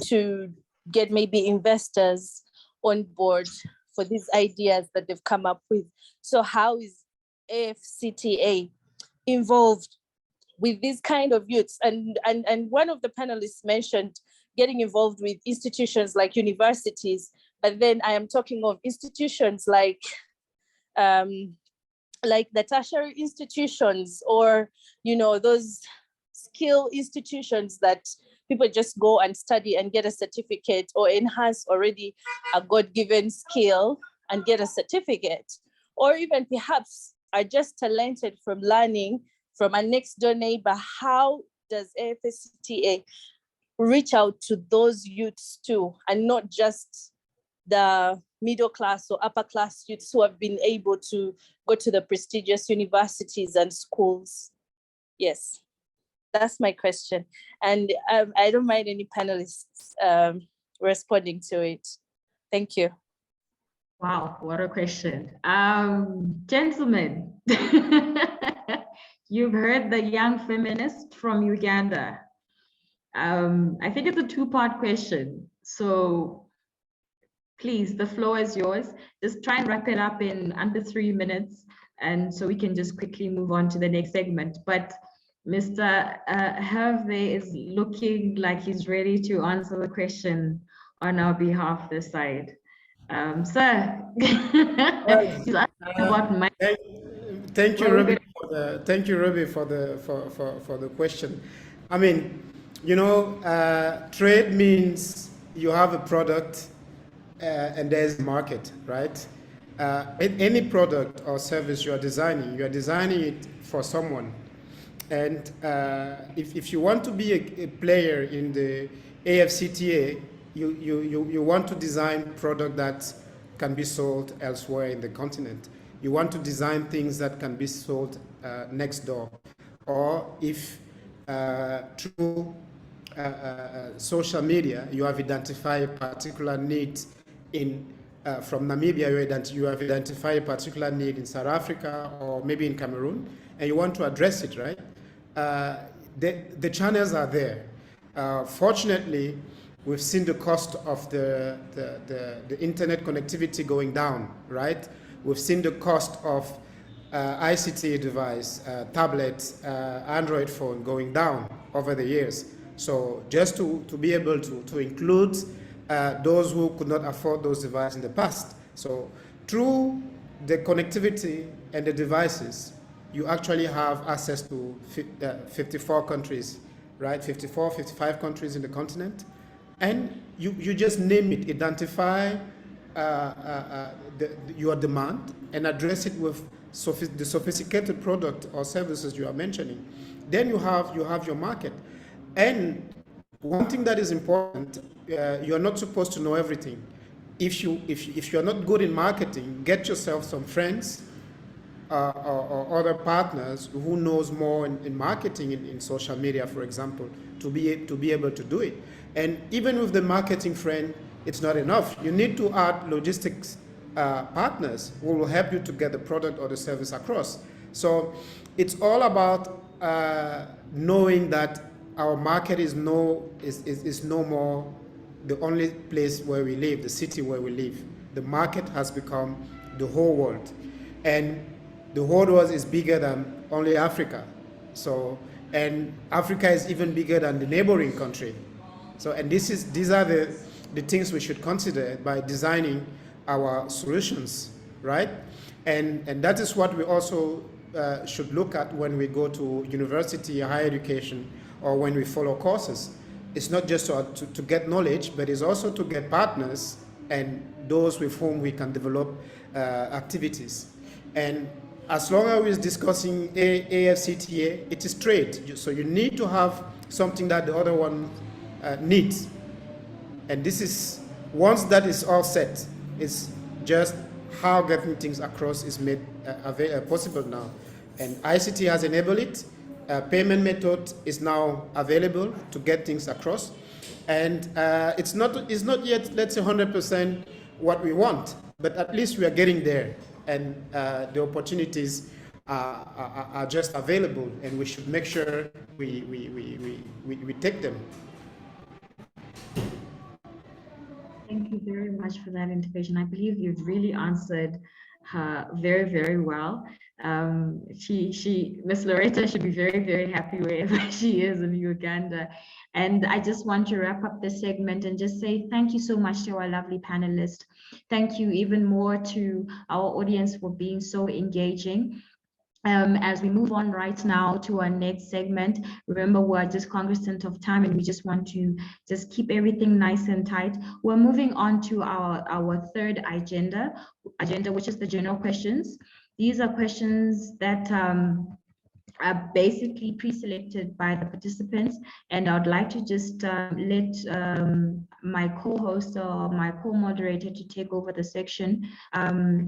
to get maybe investors on board for these ideas that they've come up with. So how is AfCFTA involved with these kind of youths? And one of the panelists mentioned getting involved with institutions like universities, but then I am talking of institutions like the tertiary institutions, or those skill institutions that people just go and study and get a certificate, or enhance already a God-given skill and get a certificate, or even perhaps are just talented from learning from a next door neighbor. How does AfCFTA reach out to those youths too, and not just the middle class or upper class youths who have been able to go to the prestigious universities and schools? Yes, that's my question. And I don't mind any panelists responding to it. Thank you. Wow, what a question. Gentlemen, you've heard the young feminist from Uganda. I think it's a two-part question. So please, the floor is yours. Just try and wrap it up in under 3 minutes, and so we can just quickly move on to the next segment. But Mr. Hervé is looking like he's ready to answer the question on our behalf this side. Sir, he's asking about my. Thank you, Ruby, for the question. I mean, trade means you have a product and there's a market, right? Any product or service you are designing it for someone. And if you want to be a player in the AfCFTA, you want to design product that can be sold elsewhere in the continent. You want to design things that can be sold next door. Or if through social media, you have identified a particular need from Namibia, you have identified a particular need in South Africa or maybe in Cameroon, and you want to address it, right? The channels are there. Fortunately, we've seen the cost of the internet connectivity going down, right? We've seen the cost of ICT device, tablets, Android phone going down over the years. So just to be able to include those who could not afford those devices in the past. So through the connectivity and the devices, you actually have access to 54 countries, right? 54, 55 countries in the continent. And you just name it, identify your demand and address it with the sophisticated product or services you are mentioning. Then you have your market. And one thing that is important, you're not supposed to know everything. If you're not good in marketing, get yourself some friends or other partners who knows more in marketing in social media, for example, to be able to do it. And even with the marketing friend, it's not enough. You need to add logistics partners who will help you to get the product or the service across. So it's all about knowing that our market is no more the only place where we live, the city where we live. The market has become the whole world. And the whole world is bigger than only Africa. So, and Africa is even bigger than the neighboring country. So, and these are the things we should consider by designing our solutions, right? And that is what we also should look at when we go to university, higher education, or when we follow courses. It's not just to get knowledge, but it's also to get partners and those with whom we can develop activities. And as long as we're discussing AfCFTA, it is trade. So you need to have something that the other one needs. And this is, once that is all set, it's just how getting things across is made possible now. And ICT has enabled it. Payment method is now available to get things across. And it's not yet, let's say, 100% what we want, but at least we are getting there. And the opportunities are just available, and we should make sure we take them. Thank you very much for that intervention. I believe you've really answered her very, very well. Miss Loretta should be very, very happy wherever she is in Uganda. And I just want to wrap up this segment and just say thank you so much to our lovely panelists. Thank you even more to our audience for being so engaging. As we move on right now to our next segment, remember we're just cognizant of time and we just want to just keep everything nice and tight. We're moving on to our third agenda, which is the general questions. These are questions that are basically pre-selected by the participants, and I'd like to just let my co-host or my co-moderator to take over the section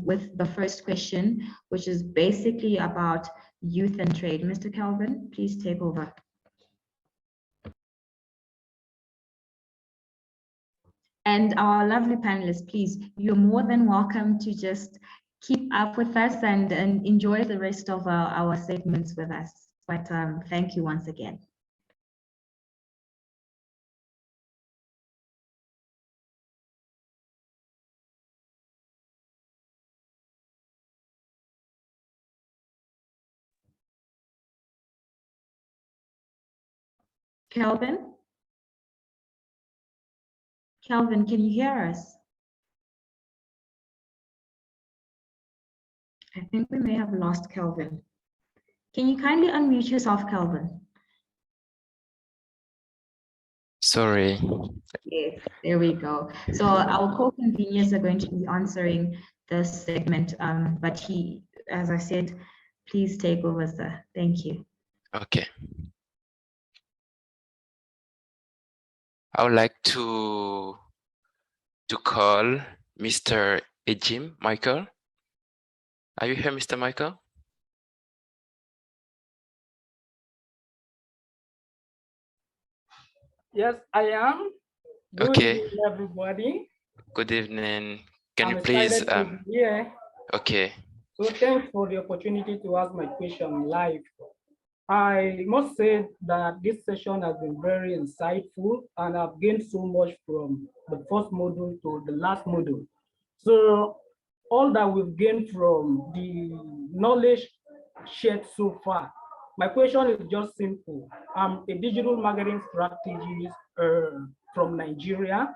with the first question, which is basically about youth and trade. Mr. Calvin, please take over. And our lovely panelists, please, you're more than welcome to just keep up with us and enjoy the rest of our segments with us. But thank you once again. Kelvin? Kelvin, can you hear us? I think we may have lost Kelvin. Can you kindly unmute yourself, Kelvin? Sorry. Yes, there we go. So our co-conveners are going to be answering this segment, but he, as I said, please take over, sir. Thank you. Okay. I would like to call Mr. Ejim Michael. Are you here, Mr. Michael? Yes, I am. Good Okay. evening, everybody. Good evening. Can you I'm please? excited to be here. Okay. So thanks for the opportunity to ask my question live. I must say that this session has been very insightful and I've gained so much from the first module to the last module. So all that we've gained from the knowledge shared so far, my question is just simple. I'm a digital marketing strategist from Nigeria,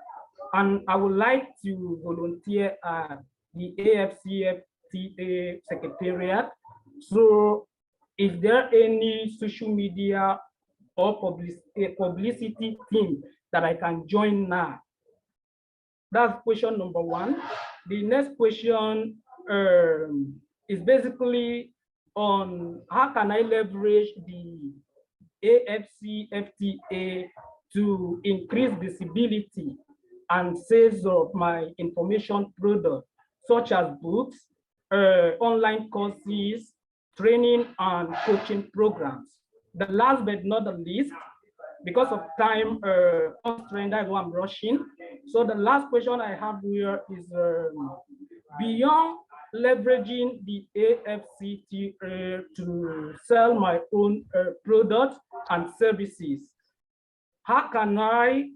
and I would like to volunteer at the AfCFTA Secretariat. So is there any social media or publicity team that I can join now? That's question number one. The next question is basically on how can I leverage the AfCFTA to increase visibility and sales of my information products, such as books, online courses, training and coaching programs. The last but not the least, because of time constraint, that's why I'm rushing. So the last question I have here is beyond leveraging the AfCFTA to sell my own products and services, how can I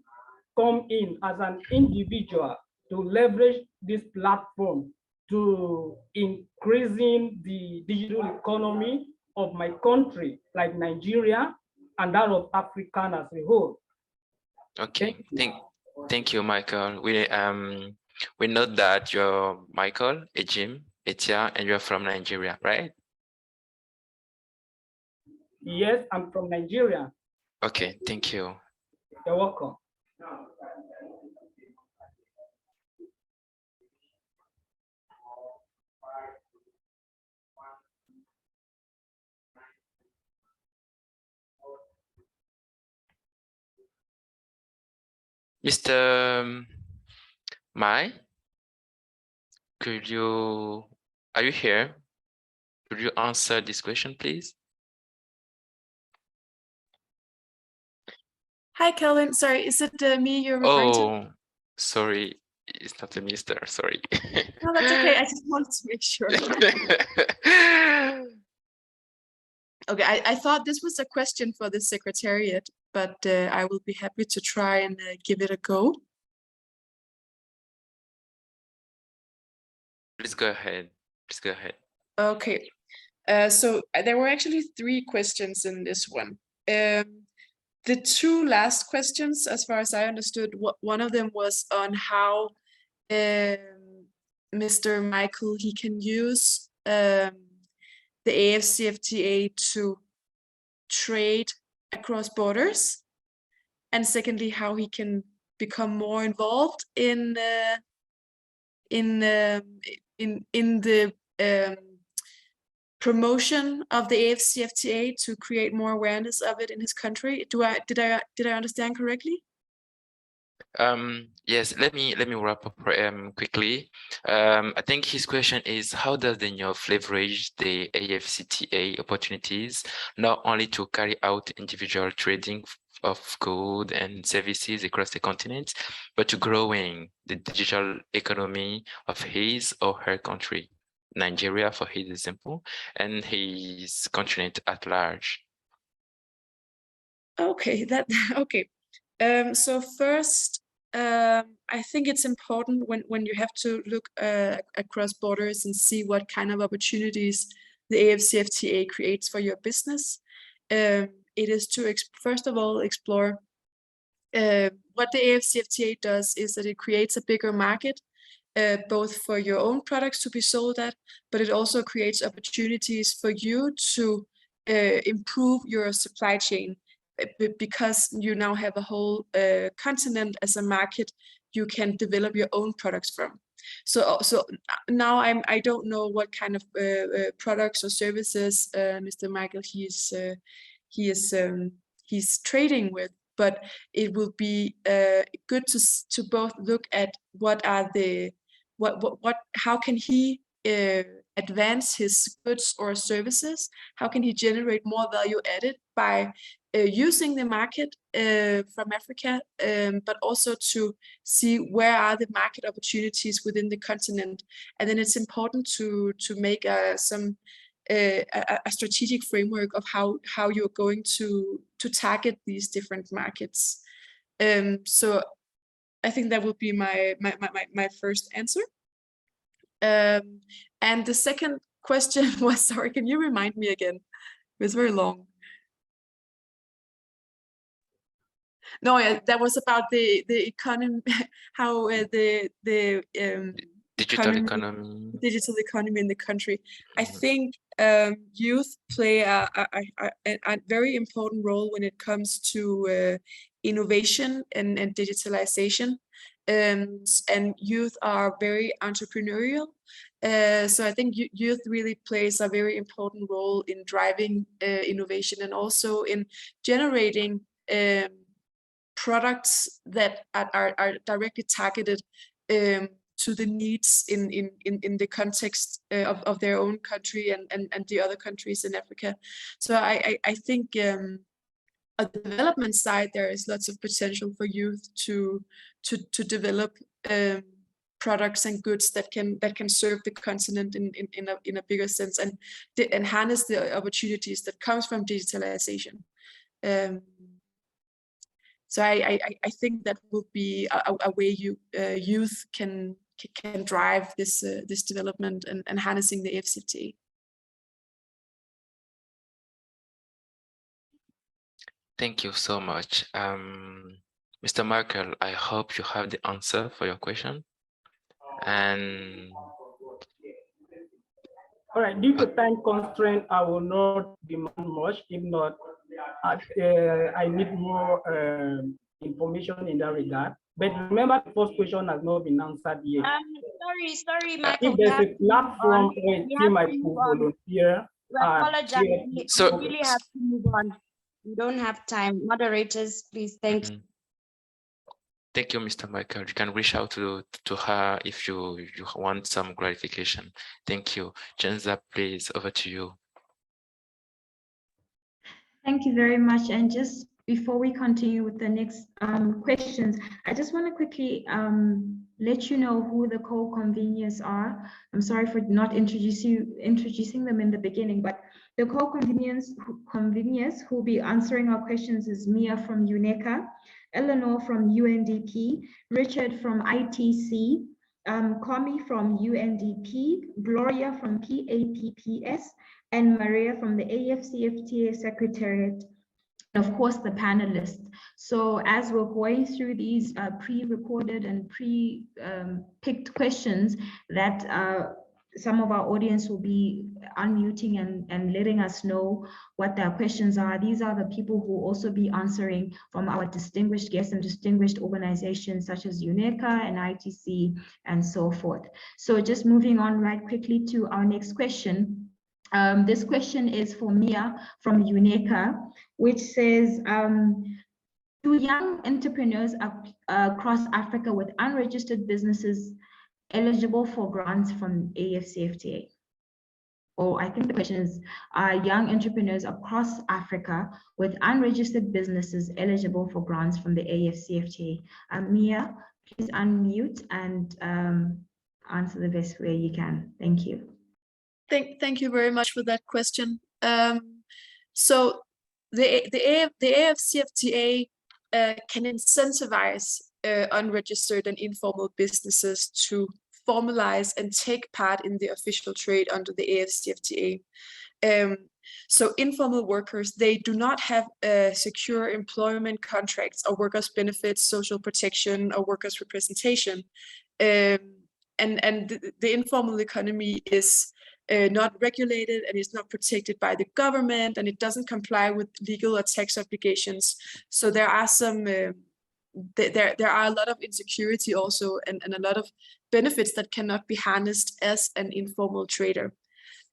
come in as an individual to leverage this platform to increasing the digital economy of my country, like Nigeria, and that of Africa as a whole? Okay. Thank you, Michael. We know that you're Michael Ejim Etia, and you're from Nigeria, right? Yes, I'm from Nigeria. Okay, thank you. You're welcome. Mr. Mai, are you here? Could you answer this question, please? Hi, Kelvin. Sorry, is it me you're referring to? Oh, sorry, it's not the minister, sorry. No, that's okay. I just wanted to make sure. Okay, I thought this was a question for the Secretariat, but I will be happy to try and give it a go. Please go ahead. Please go ahead. Okay, so there were actually 3 questions in this one. The 2 last questions, as far as I understood, one of them was on how Mr. Michael, he can use the AfCFTA to trade across borders, and secondly, how he can become more involved in the promotion of the AfCFTA to create more awareness of it in his country. Did I understand correctly? Yes, let me wrap up quickly. I think his question is, how does the NIOF leverage the AfCFTA opportunities, not only to carry out individual trading of goods and services across the continent, but to growing the digital economy of his or her country, Nigeria for his example, and his continent at large? Okay, okay. So first, I think it's important when you have to look across borders and see what kind of opportunities the AfCFTA creates for your business. It is to first of all explore what the AfCFTA does is that it creates a bigger market, both for your own products to be sold at, but it also creates opportunities for you to improve your supply chain, because you now have a whole continent as a market you can develop your own products from. So now I don't know what kind of products or services Mr. Michael he's trading with, but it will be good to both look at how can he advance his goods or services, how can he generate more value added by using the market from Africa, but also to see where are the market opportunities within the continent. And then it's important to make a strategic framework of how you're going to target these different markets. So I think that would be my first answer. And the second question was, sorry, can you remind me again? It was very long. No, yeah, that was about the economy, how the digital economy in the country. I think youth play a very important role when it comes to innovation and digitalization, and youth are very entrepreneurial. So I think youth really plays a very important role in driving innovation and also in generating products that are directly targeted to the needs in the context of their own country and the other countries in Africa. So I think on the development side, there is lots of potential for youth to develop products and goods that can serve the continent in a bigger sense and harness the opportunities that comes from digitalization. So I think that will be a way youth can drive this development and harnessing the AfCFTA. Thank you so much. Mr. Michael, I hope you have the answer for your question. And all right, due to time constraint, I will not demand much. If not, I need more information in that regard. But remember, the first question has not been answered yet. Sorry, Michael. If there's a platform where a team I could volunteer, we apologize. We really have to move on. We don't have time. Moderators, please. Thank you. Thank you, Mr. Michael. You can reach out to her if you want some clarification. Thank you. Jenza, please, over to you. Thank you very much. And just before we continue with the next questions, I just want to quickly let you know who the co-conveners are. I'm sorry for not introducing them in the beginning, but the co-conveners who will be answering our questions is Mia from UNECA, Eleanor from UNDP, Richard from ITC, Kwame from UNDP, Gloria from PAPPS, and Maria from the AfCFTA Secretariat, and of course the panelists. So as we're going through these pre-recorded and pre-picked questions, that some of our audience will be unmuting and letting us know what their questions are. These are the people who will also be answering from our distinguished guests and distinguished organizations such as UNECA and ITC and so forth. So just moving on right quickly to our next question. This question is for Mia from UNECA, which says, do young entrepreneurs across Africa with unregistered businesses eligible for grants from AfCFTA? Or I think the question is, are young entrepreneurs across Africa with unregistered businesses eligible for grants from the AfCFTA? Mia, please unmute and answer the best way you can. Thank you. Thank you very much for that question. So the AfCFTA can incentivize unregistered and informal businesses to formalize and take part in the official trade under the AfCFTA. So informal workers, they do not have secure employment contracts or workers' benefits, social protection, or workers' representation. And the informal economy is not regulated and is not protected by the government, and it doesn't comply with legal or tax obligations. So there are some, there are a lot of insecurity also, and a lot of benefits that cannot be harnessed as an informal trader.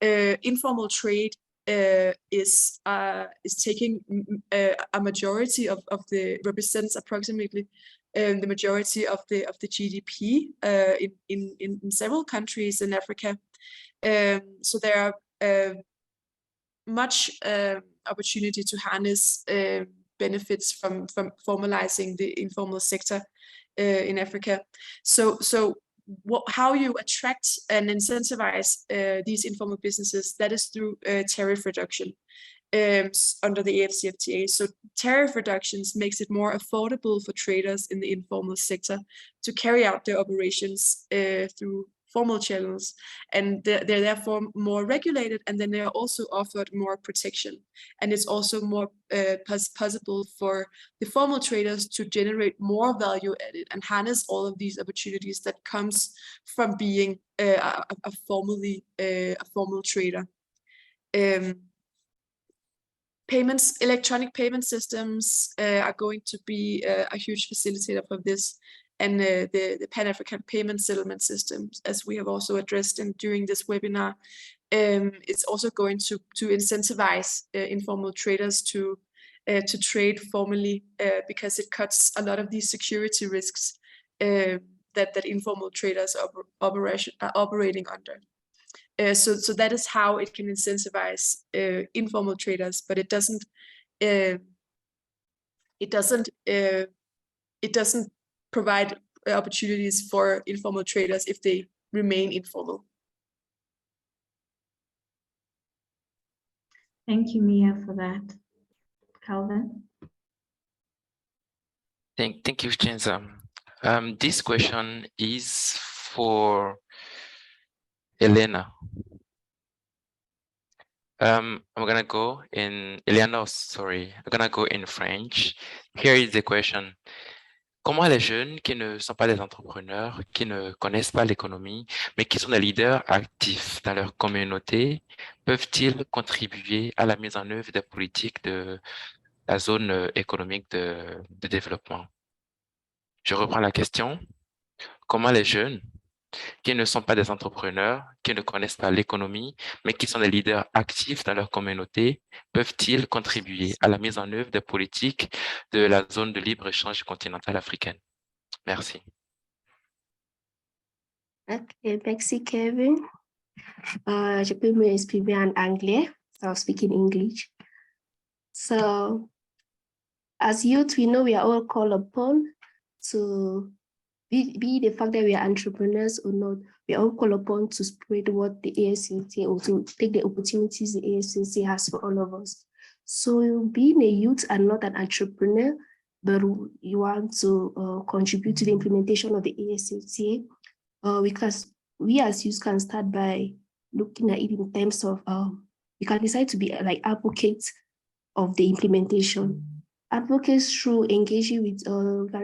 Informal trade is taking a majority of the, represents approximately the majority of the GDP in several countries in Africa. So there are much opportunity to harness benefits from formalizing the informal sector in Africa. So how you attract and incentivize these informal businesses, that is through tariff reduction under the AfCFTA. So tariff reductions makes it more affordable for traders in the informal sector to carry out their operations through formal channels, and they're therefore more regulated, and then they are also offered more protection. And it's also more possible for the formal traders to generate more value added and harness all of these opportunities that comes from being a formal trader. Electronic payment systems are going to be a huge facilitator for this. And the Pan-African payment settlement systems, as we have also addressed during this webinar, it's also going to incentivize informal traders to trade formally because it cuts a lot of these security risks that informal traders are operating under. So that is how it can incentivize informal traders, but it doesn't provide opportunities for informal traders if they remain informal. Thank you, Mia, for that. Calvin? Thank you, Jenza. This question is for Elena. I'm gonna go in Eliana, sorry, I'm gonna go in French. Here is the question. Comment les jeunes qui ne sont pas des entrepreneurs, qui ne connaissent pas l'économie, mais qui sont des leaders actifs dans leur communauté, peuvent-ils contribuer à la mise en œuvre des politiques de la zone économique de développement? Je reprends la question. Comment les jeunes qui ne sont pas des entrepreneurs, qui ne connaissent pas l'économie, mais qui sont des leaders actifs dans leur communauté, peuvent-ils contribuer à la mise en œuvre des politiques de la zone de libre-échange continentale africaine? Merci. Ok, merci Kevin. Je peux m'exprimer en anglais, so I'll speak in English. So, as youth, we know we are all called upon to be the fact that we are entrepreneurs or not, we are all called upon to spread what the AfCFTA or to take the opportunities the AfCFTA has for all of us. So being a youth and not an entrepreneur, but you want to contribute to the implementation of the AfCFTA, because we as youth can start by looking at it in terms of, we can decide to be like advocates of the implementation. Advocates through engaging with,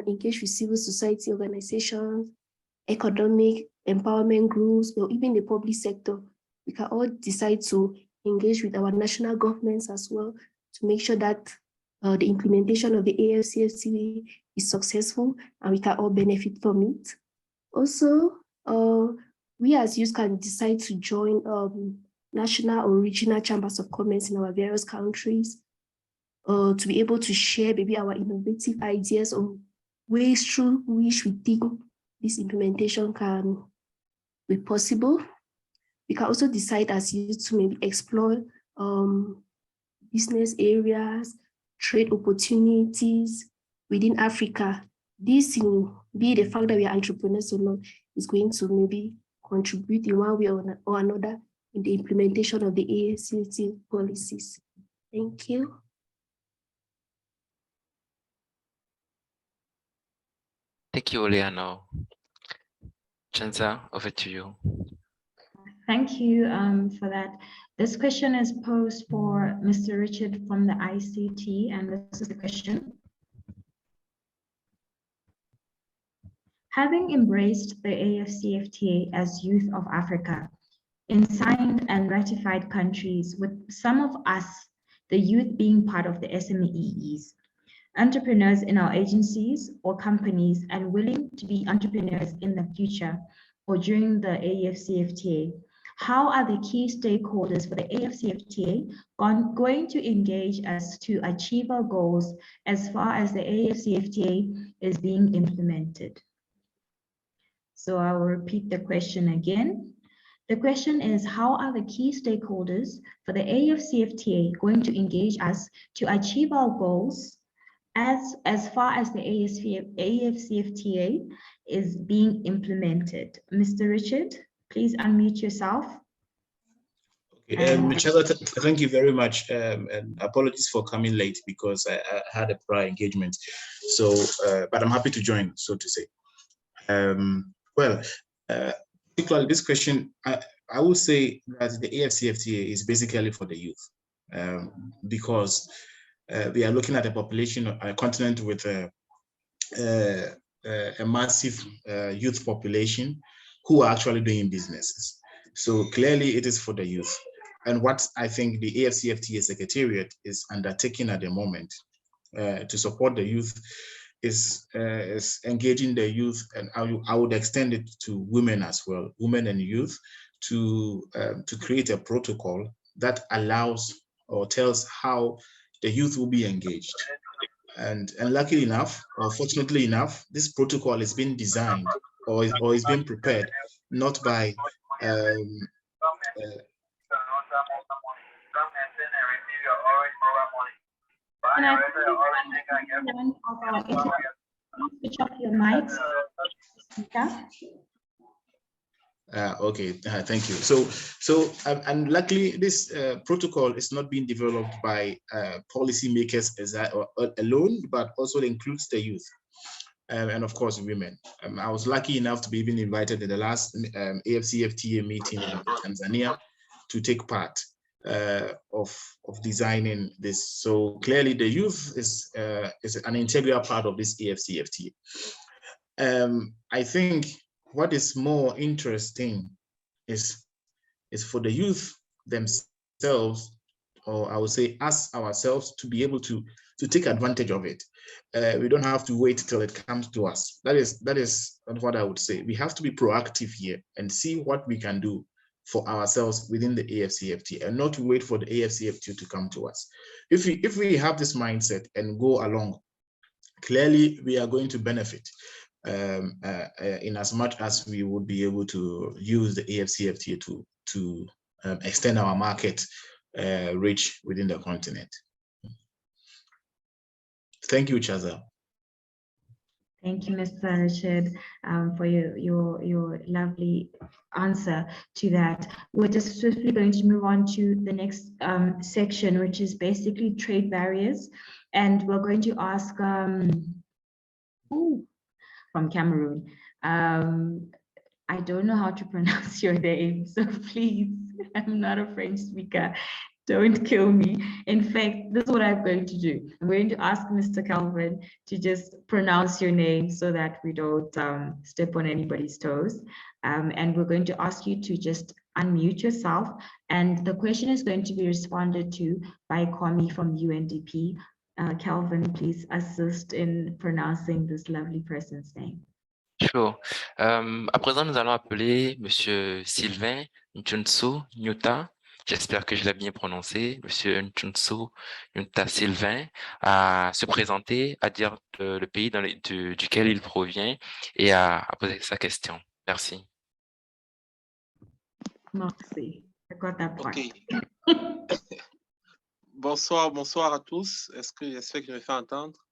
engage with civil society organizations, economic empowerment groups, or even the public sector. We can all decide to engage with our national governments as well to make sure that the implementation of the AfCFTA is successful and we can all benefit from it. Also, we as youth can decide to join national or regional chambers of commerce in our various countries, to be able to share maybe our innovative ideas on ways through which we think this implementation can be possible. We can also decide as youth to maybe explore business areas, trade opportunities within Africa. This will be the fact that we are entrepreneurs or not is going to maybe contribute in one way or another in the implementation of the AfCFTA policies. Thank you. Thank you, Oleano. Chanza, over to you. Thank you for that. This question is posed for Mr. Richard from the ICT, and this is the question. Having embraced the AfCFTA as youth of Africa in signed and ratified countries, with some of us, the youth, being part of the SMEs, entrepreneurs in our agencies or companies, and willing to be entrepreneurs in the future or during the AfCFTA, how are the key stakeholders for the AfCFTA going to engage us to achieve our goals as far as the AfCFTA is being implemented? So I will repeat the question again. The question is, how are the key stakeholders for the AfCFTA going to engage us to achieve our goals as far as the AfCFTA is being implemented? Mr. Richard, please unmute yourself. Okay, Michelle, thank you very much, and apologies for coming late because I had a prior engagement. So, but I'm happy to join, so to say. Particularly this question, I would say that the AfCFTA is basically for the youth, because we are looking at a population, a continent with a massive youth population who are actually doing businesses. So clearly it is for the youth. And what I think the AfCFTA Secretariat is undertaking at the moment to support the youth is engaging the youth, and I would extend it to women as well, women and youth, to create a protocol that allows or tells how the youth will be engaged. And luckily enough, or fortunately enough, this protocol is being designed or is being prepared not by Switch off your mics. Okay, thank you. So and luckily this protocol is not being developed by policymakers alone, but also includes the youth and of course women. I was lucky enough to be even invited in the last AfCFTA meeting in Tanzania to take part of designing this. So clearly the youth is an integral part of this AfCFTA. I think what is more interesting is for the youth themselves, or I would say us ourselves, to be able to take advantage of it. We don't have to wait till it comes to us. That is what I would say. We have to be proactive here and see what we can do for ourselves within the AfCFTA, and not to wait for the AfCFTA to come to us. If we have this mindset and go along, clearly we are going to benefit. in as much as we would be able to use the AfCFTA to extend our market reach within the continent. Thank you, Chaza. Thank you, Mr. Rashid, for your lovely answer to that. We're just swiftly going to move on to the next section, which is basically trade barriers. And we're going to ask from Cameroon. I don't know how to pronounce your name, so please, I'm not a French speaker. Don't kill me. In fact, this is what I'm going to do. I'm going to ask Mr. Calvin to just pronounce your name so that we don't step on anybody's toes. And we're going to ask you to just unmute yourself. And the question is going to be responded to by Kwame from UNDP. Calvin, please assist in pronouncing this lovely person's name. Sure. À présent, nous allons appeler Monsieur Sylvain Nchunsu Nyuta. J'espère que je l'ai bien prononcé. Monsieur Nchunsu Nyuta Sylvain à se présenter, à dire le pays duquel il provient et à poser sa question. Merci. Merci. Ok. Bonsoir à tous. Est-ce que je me fais entendre?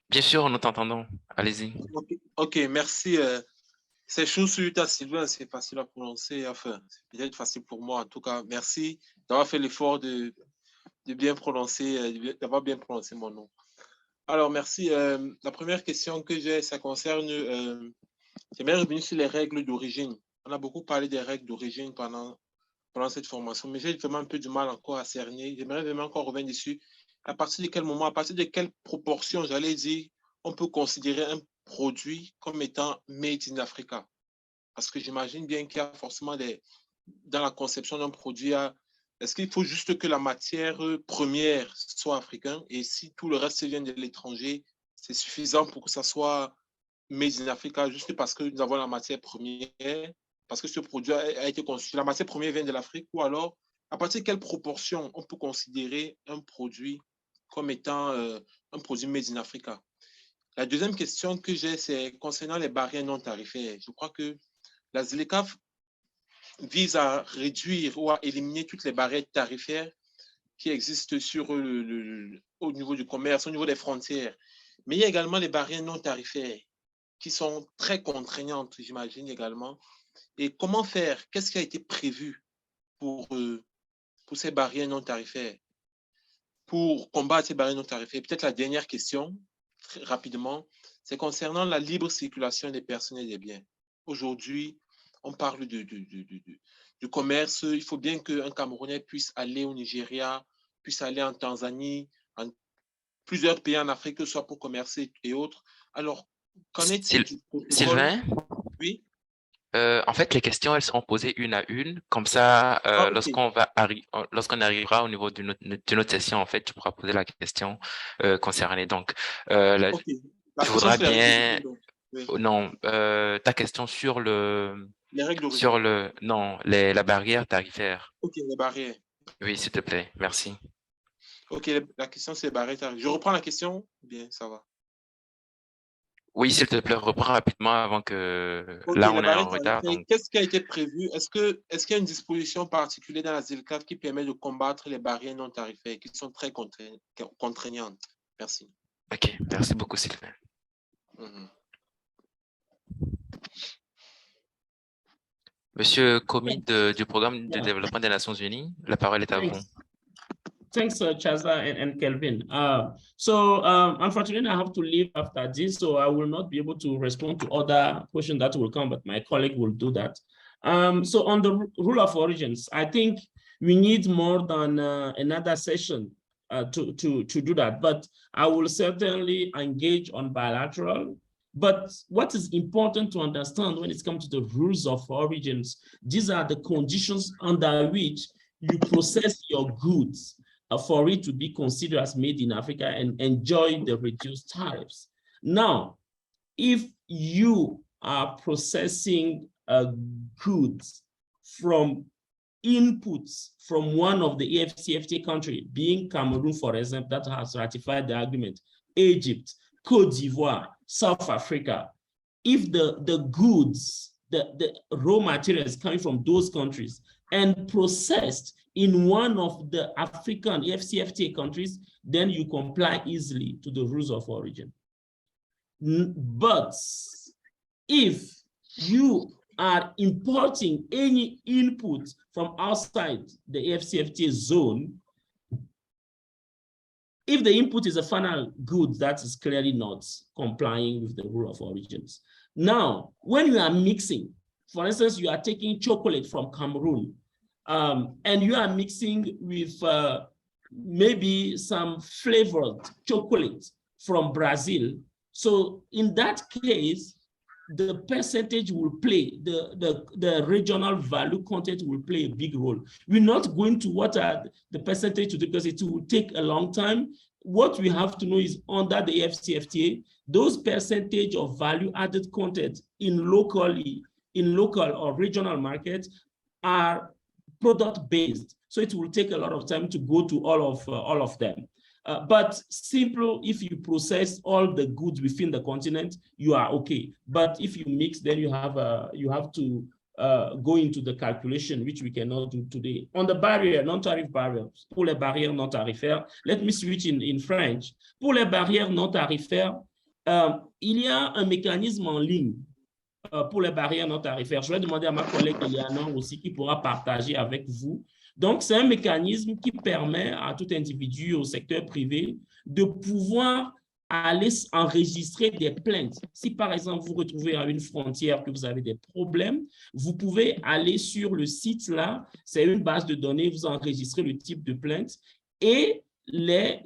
Bien sûr, nous t'entendons. Allez-y. Ok, merci. C'est Choussouta Sylvain, c'est facile à prononcer. Enfin, c'est peut-être facile pour moi. En tout cas, merci d'avoir fait l'effort de bien prononcer, d'avoir bien prononcé mon nom. Alors, merci. La première question que j'ai, ça concerne, j'aimerais revenir sur les règles d'origine. On a beaucoup parlé des règles d'origine pendant cette formation, mais j'ai vraiment un peu du mal encore à cerner. J'aimerais vraiment encore revenir dessus. À partir de quel moment, à partir de quelle proportion, j'allais dire, on peut considérer un produit comme étant made in Africa? Parce que j'imagine bien qu'il y a forcément dans la conception d'un produit, est-ce qu'il faut juste que la matière première soit africaine et si tout le reste vient de l'étranger, c'est suffisant pour que ça soit made in Africa juste parce que nous avons la matière première, parce que ce produit a été conçu, la matière première vient de l'Afrique, ou alors à partir de quelle proportion on peut considérer un produit comme étant un produit made in Africa? La deuxième question que j'ai, c'est concernant les barrières non tarifaires. Je crois que la ZLECAf vise à réduire ou à éliminer toutes les barrières tarifaires qui existent au niveau du commerce, au niveau des frontières. Mais il y a également les barrières non tarifaires qui sont très contraignantes, j'imagine également. Et comment faire? Qu'est-ce qui a été prévu pour ces barrières non tarifaires? Pour combattre ces barrières non tarifaires? Peut-être la dernière question, très rapidement, c'est concernant la libre circulation des personnes et des biens. Aujourd'hui, on parle du commerce. Il faut bien qu'un Camerounais puisse aller au Nigeria, puisse aller en Tanzanie, en plusieurs pays en Afrique, que ce soit pour commercer et autres. Alors, qu'en est-il du protocole? Sylvain? Oui. En fait, les questions, elles seront posées une à une. Comme ça, Okay. lorsqu'on arrivera au niveau de notre session, en fait, tu pourras poser la question concernée. Donc, tu voudras bien... Oui. Non, ta question sur les règles d'origine. La barrière tarifaire. Ok, les barrières. Oui, s'il te plaît. Merci. Ok, la question, c'est les barrières tarifaires. Je reprends la question? Bien, ça va. Oui, s'il te plaît, reprends rapidement avant que... Okay, là, on est en retard. Donc... Qu'est-ce qui a été prévu? Est-ce qu'il y a une disposition particulière dans la ZLECAf qui permet de combattre les barrières non tarifaires qui sont très contraignantes? Merci. Ok, merci beaucoup, Sylvain. Monsieur Komi du programme de développement des Nations Unies, la parole est à vous. Thanks, Chaza and Kelvin. Unfortunately, I have to leave after this, so I will not be able to respond to other questions that will come, but my colleague will do that. So on the rule of origins, I think we need more than another session to do that, but I will certainly engage on bilateral. But what is important to understand when it comes to the rules of origins, these are the conditions under which you process your goods for it to be considered as made in Africa and enjoy the reduced tariffs. Now, if you are processing goods from inputs from one of the AfCFTA countries, being Cameroon, for example, that has ratified the agreement, Egypt, Cote d'Ivoire, South Africa, if the goods, the raw materials coming from those countries and processed in one of the African AfCFTA countries, then you comply easily to the rules of origin. But if you are importing any input from outside the AfCFTA zone, if the input is a final good, that is clearly not complying with the rule of origins. Now, when you are mixing, for instance, you are taking chocolate from Cameroon, and you are mixing with maybe some flavored chocolate from Brazil. So in that case, the percentage will play, the regional value content will play a big role. We're not going to what are the percentage because it will take a long time. What we have to know is under the AfCFTA, those percentage of value added content in local or regional markets are product based. So it will take a lot of time to go to all of them. But simple, if you process all the goods within the continent, you are okay. But if you mix, then you have to go into the calculation, which we cannot do today. On the barrier, non-tarif barriers, pour les barrières non tarifaires, let me switch in French. Pour les barrières non tarifaires, il y a un mécanisme en ligne pour les barrières non tarifaires. Je vais demander à ma collègue Eliana aussi qui pourra partager avec vous. Donc, c'est un mécanisme qui permet à tout individu au secteur privé de pouvoir aller enregistrer des plaintes. Si, par exemple, vous retrouvez à une frontière que vous avez des problèmes, vous pouvez aller sur le site là, c'est une base de données, vous enregistrez le type de plainte et les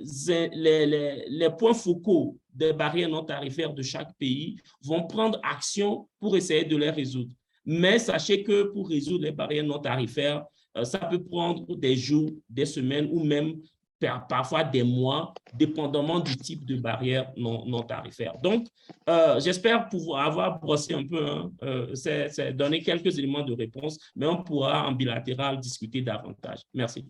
points focaux des barrières non tarifaires de chaque pays vont prendre action pour essayer de les résoudre. Mais sachez que pour résoudre les barrières non tarifaires, ça peut prendre des jours, des semaines ou même parfois des mois, dépendamment du type de barrière non tarifaire. Donc, j'espère pouvoir avoir brossé un peu, c'est donner quelques éléments de réponse, mais on pourra en bilatéral discuter davantage. Merci.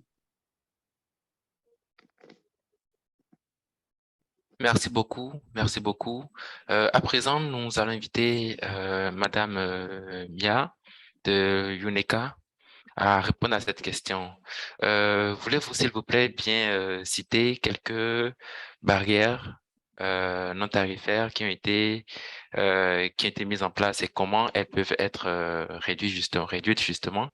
Merci beaucoup, merci beaucoup. À présent, nous allons inviter Madame Mia de UNECA à répondre à cette question. Voulez-vous, s'il vous plaît, bien citer quelques barrières non tarifaires qui ont été mises en place et comment elles peuvent être réduites justement?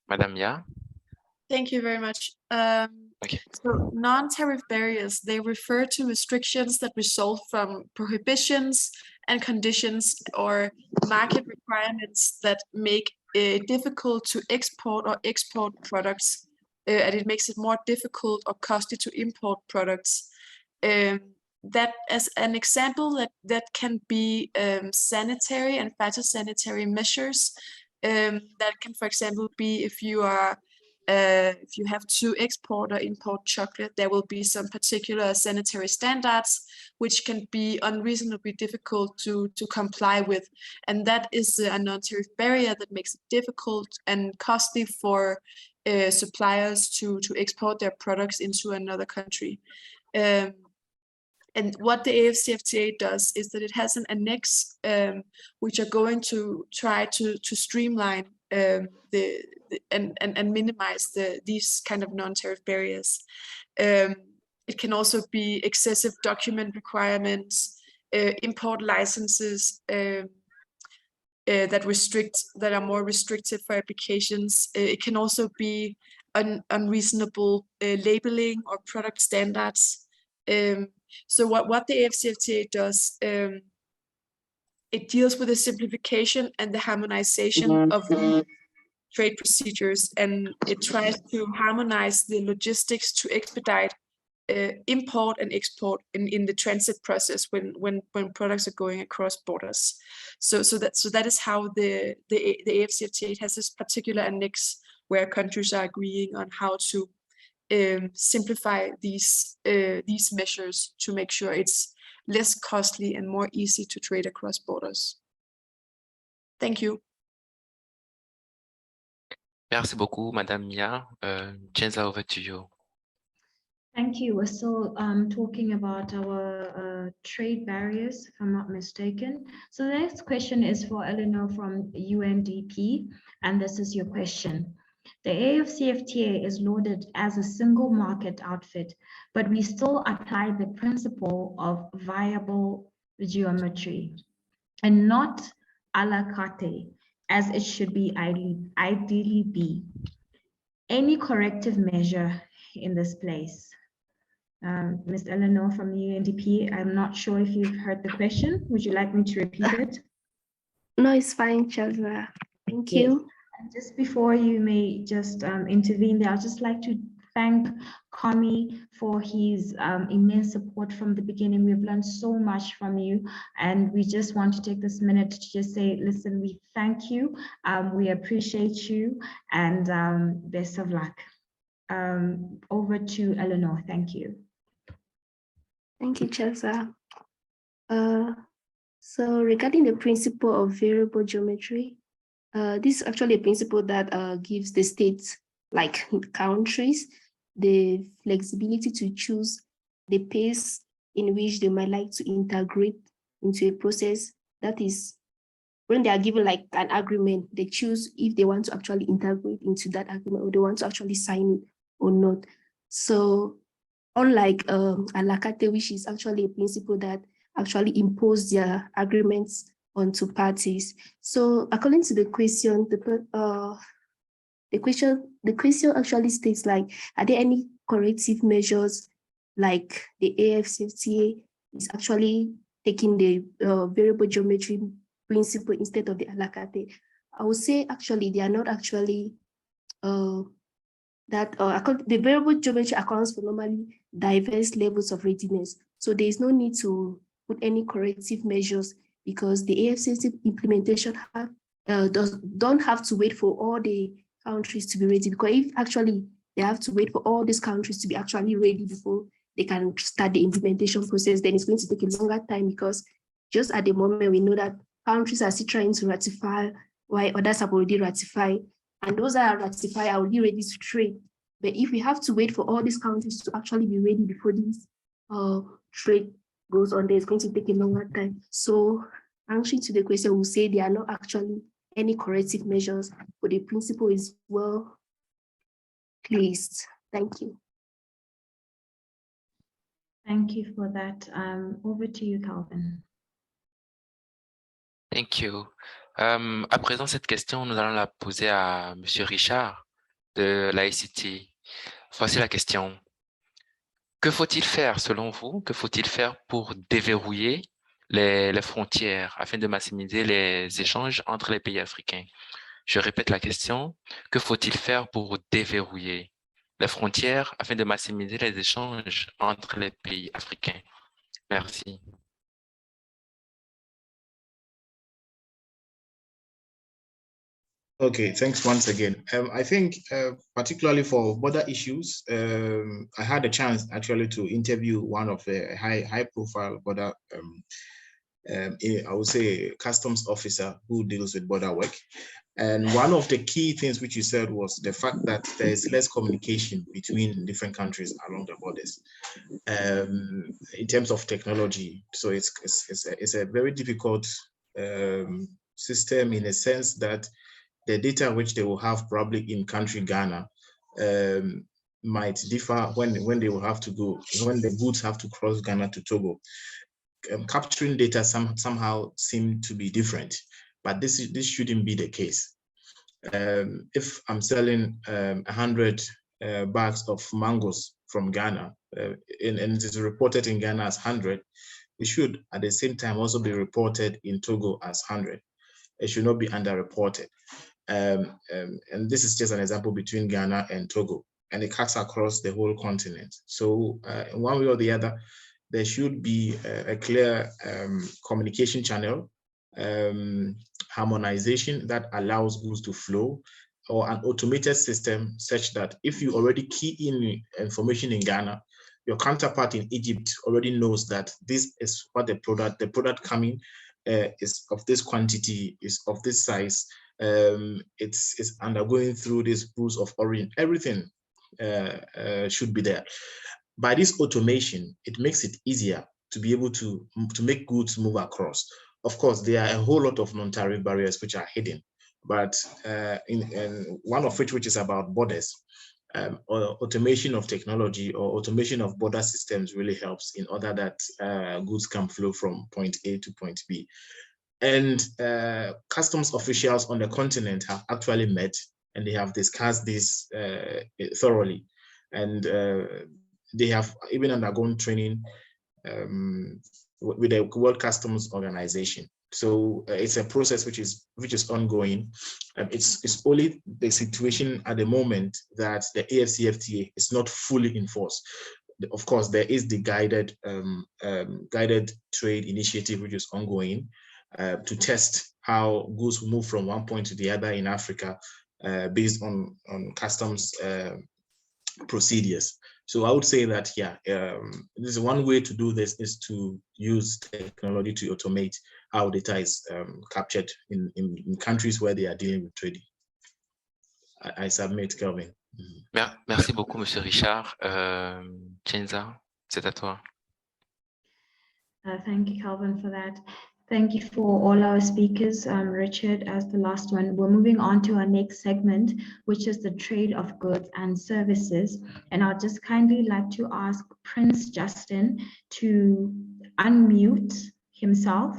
Madame Mia? Thank you very much. Okay. So non-tariff barriers, they refer to restrictions that result from prohibitions and conditions or market requirements that make it difficult to export products, and it makes it more difficult or costly to import products. That as an example, that can be sanitary and phytosanitary measures. That can, for example, be if you have to export or import chocolate, there will be some particular sanitary standards which can be unreasonably difficult to comply with. And that is a non-tariff barrier that makes it difficult and costly for suppliers to export their products into another country. And what the AfCFTA does is that it has an annex which are going to try to streamline and minimize these kind of non-tariff barriers. It can also be excessive document requirements, import licenses that are more restrictive for applications. It can also be unreasonable labeling or product standards. So what the AfCFTA does, it deals with the simplification and the harmonization of the trade procedures, and it tries to harmonize the logistics to expedite import and export in the transit process when products are going across borders. So that is how the AfCFTA has this particular annex where countries are agreeing on how to simplify these measures to make sure it's less costly and more easy to trade across borders. Thank you. Merci beaucoup, Madame Mia. Chenza, over to you. Thank you. We're still talking about our trade barriers, if I'm not mistaken. So the next question is for Eleanor from UNDP, and this is your question. The AfCFTA is lauded as a single market outfit, but we still apply the principle of viable geometry and not a la carte, as it should be ideally be. Any corrective measure in this place? Ms. Eleanor from the UNDP, I'm not sure if you've heard the question. Would you like me to repeat it? No, it's fine, Chazwa. Thank you. And just before you may just intervene there, I'd just like to thank Kwame for his immense support from the beginning. We've learned so much from you, and we just want to take this minute to just say, listen, we thank you, we appreciate you, and best of luck. Over to Eleanor, thank you. Thank you, Chelsea. So regarding the principle of variable geometry, this is actually a principle that gives the states, like countries, the flexibility to choose the pace in which they might like to integrate into a process. That is, when they are given like an agreement, they choose if they want to actually integrate into that agreement or they want to actually sign it or not. So unlike Alakate, which is actually a principle that actually impose their agreements onto parties. So according to the question, the question actually states like, are there any corrective measures like the AfCFTA is actually taking the variable geometry principle instead of the Alakate? I would say actually they are not actually the variable geometry accounts for normally diverse levels of readiness. So there is no need to put any corrective measures because the AfCFTA implementation don't have to wait for all the countries to be ready, because if actually they have to wait for all these countries to be actually ready before they can start the implementation process, then it's going to take a longer time, because just at the moment we know that countries are still trying to ratify while others have already ratified, and those that are ratified are already ready to trade. But if we have to wait for all these countries to actually be ready before this trade goes on, there, it's going to take a longer time. So answering to the question, we'll say there are not actually any corrective measures, but the principle is well placed. Thank you. Thank you for that. Over to you, Calvin. Thank you. À présent, cette question, nous allons la poser à Monsieur Richard de l'AICT. Voici la question. Que faut-il faire selon vous? Que faut-il faire pour déverrouiller les frontières afin de maximiser les échanges entre les pays africains? Je répète la question. Que faut-il faire pour déverrouiller les frontières afin de maximiser les échanges entre les pays africains? Merci. Okay, thanks once again. I think particularly for border issues, I had a chance actually to interview one of the high profile border, I would say customs officer who deals with border work. And one of the key things which you said was the fact that there is less communication between different countries along the borders in terms of technology. So it's a very difficult system in a sense that the data which they will have probably in country Ghana might differ when they will have to go, when the goods have to cross Ghana to Togo. Capturing data somehow seem to be different, but this shouldn't be the case. If I'm selling 100 bags of mangoes from Ghana and it is reported in Ghana as 100, it should at the same time also be reported in Togo as 100. It should not be underreported. And this is just an example between Ghana and Togo, and it cuts across the whole continent. So in one way or the other, there should be a clear communication channel, harmonization that allows goods to flow, or an automated system such that if you already key in information in Ghana, your counterpart in Egypt already knows that this is what the product coming is of this quantity, is of this size, it's undergoing through this rules of origin. Everything should be there. By this automation, it makes it easier to be able to make goods move across. Of course, there are a whole lot of non-tariff barriers which are hidden, but in one of which is about borders. Or automation of technology or automation of border systems really helps in order that goods can flow from point A to point B. And customs officials on the continent have actually met and they have discussed this thoroughly. And they have even undergone training with the World Customs Organization. So it's a process which is ongoing. It's only the situation at the moment that the AfCFTA is not fully enforced. Of course, there is the guided trade initiative which is ongoing to test how goods move from one point to the other in Africa based on customs procedures. So I would say that, yeah, this is one way to do this is to use technology to automate how data is captured in countries where they are dealing with trading. I submit, Kelvin. Merci beaucoup, Monsieur Richard. Chenza, c'est à toi. Thank you, Calvin, for that. Thank you for all our speakers, Richard, as the last one. We're moving on to our next segment, which is the trade of goods and services. And I'd just kindly like to ask Prince Justin to unmute himself.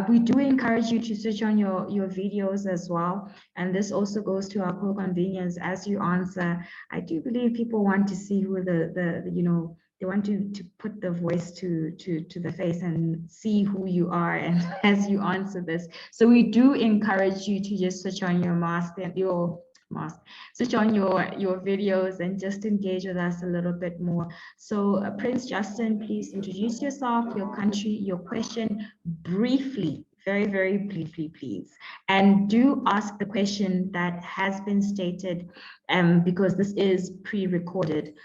We do encourage you to switch on your videos as well. And this also goes to our co-convenience as you answer. I do believe people want to see who they want to put the voice to the face and see who you are and as you answer this. So we do encourage you to just switch on your switch on your videos and just engage with us a little bit more. So Prince Justin, please introduce yourself, your country, your question briefly, very, very briefly, please. And do ask the question that has been stated because this is pre-recorded.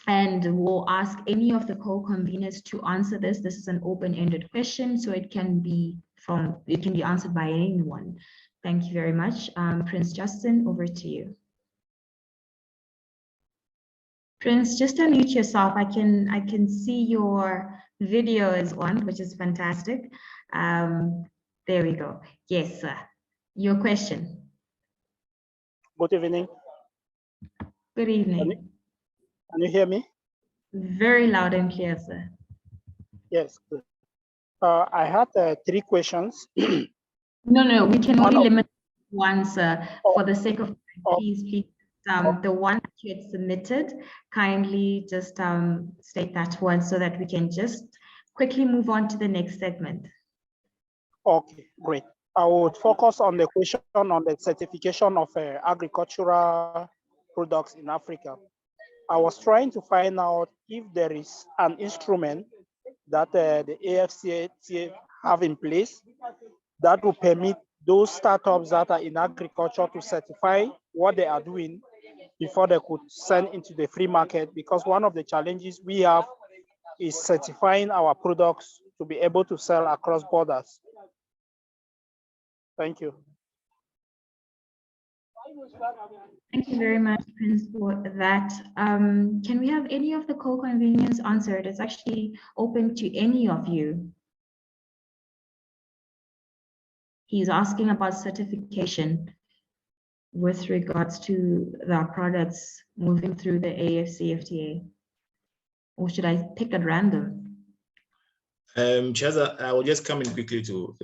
And we'll ask any of the co-conveners to answer this. This is an open-ended question, so it can be answered by anyone. Thank you very much. Prince Justin, over to you. Prince, just unmute yourself. I can see your video is on, which is fantastic. There we go. Yes, sir. Your question. Good evening. Good evening. Can you hear me? Very loud and clear, sir. Yes. I had 3 questions. No, we can only limit one, sir. For the sake of time, please, the one that you had submitted, kindly just state that one so that we can just quickly move on to the next segment. Okay, great. I would focus on the question on the certification of agricultural products in Africa. I was trying to find out if there is an instrument that the AfCFTA have in place that will permit those startups that are in agriculture to certify what they are doing before they could send into the free market, because one of the challenges we have is certifying our products to be able to sell across borders. Thank you. Thank you very much, Prince, for that. Can we have any of the co-convenience answer? It's actually open to any of you. He's asking about certification with regards to the products moving through the AfCFTA. Or should I pick at random? Chaza, I will just come in quickly to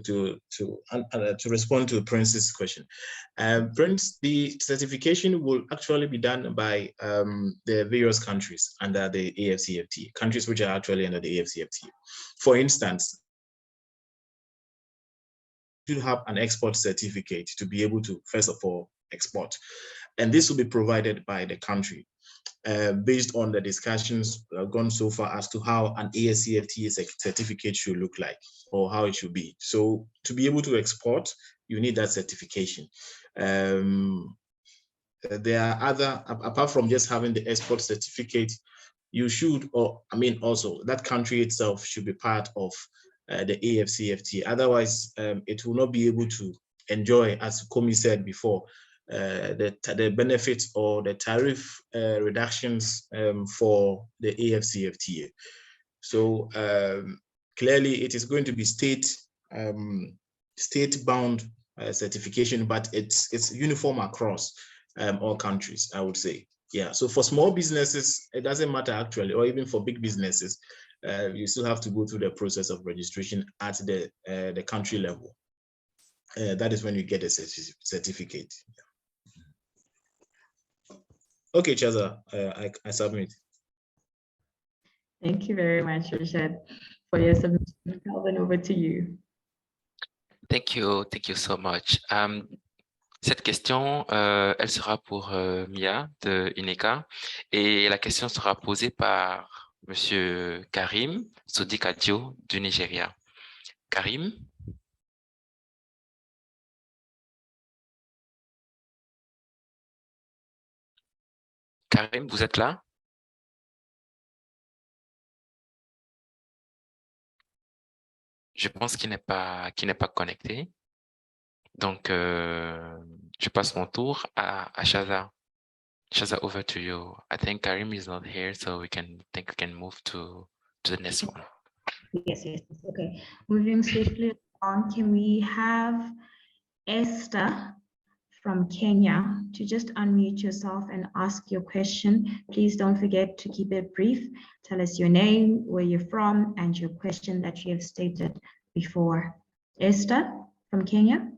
respond to Prince's question. Prince, the certification will actually be done by the various countries under the AfCFTA, countries which are actually under the AfCFTA. For instance, you have an export certificate to be able to, first of all, export. And this will be provided by the country. Based on the discussions gone so far as to how an AfCFTA certificate should look like or how it should be. So to be able to export, you need that certification. There are other, apart from just having the export certificate, you should, also that country itself should be part of the AfCFTA. Otherwise, it will not be able to enjoy, as Komi said before, the benefits or the tariff reductions for the AfCFTA. So clearly, it is going to be state-bound certification, but it's uniform across all countries, I would say. Yeah. So for small businesses, it doesn't matter actually, or even for big businesses, you still have to go through the process of registration at the country level. That is when you get a certificate. Okay, Chaza, I submit. Thank you very much, Richard, for your submission. Calvin, over to you. Thank you so much. Cette question, elle sera pour Mia de UNECA et la question sera posée par Monsieur Karim Sodikadio du Nigeria. Karim? Karim, vous êtes là? Je pense qu'il n'est pas connecté. Donc, je passe mon tour à Shaza. Shaza, over to you. I think Karim is not here, so we can move to the next one. Yes, okay. Moving swiftly on, can we have Esther from Kenya to just unmute yourself and ask your question? Please don't forget to keep it brief. Tell us your name, where you're from, and your question that you have stated before. Esther from Kenya?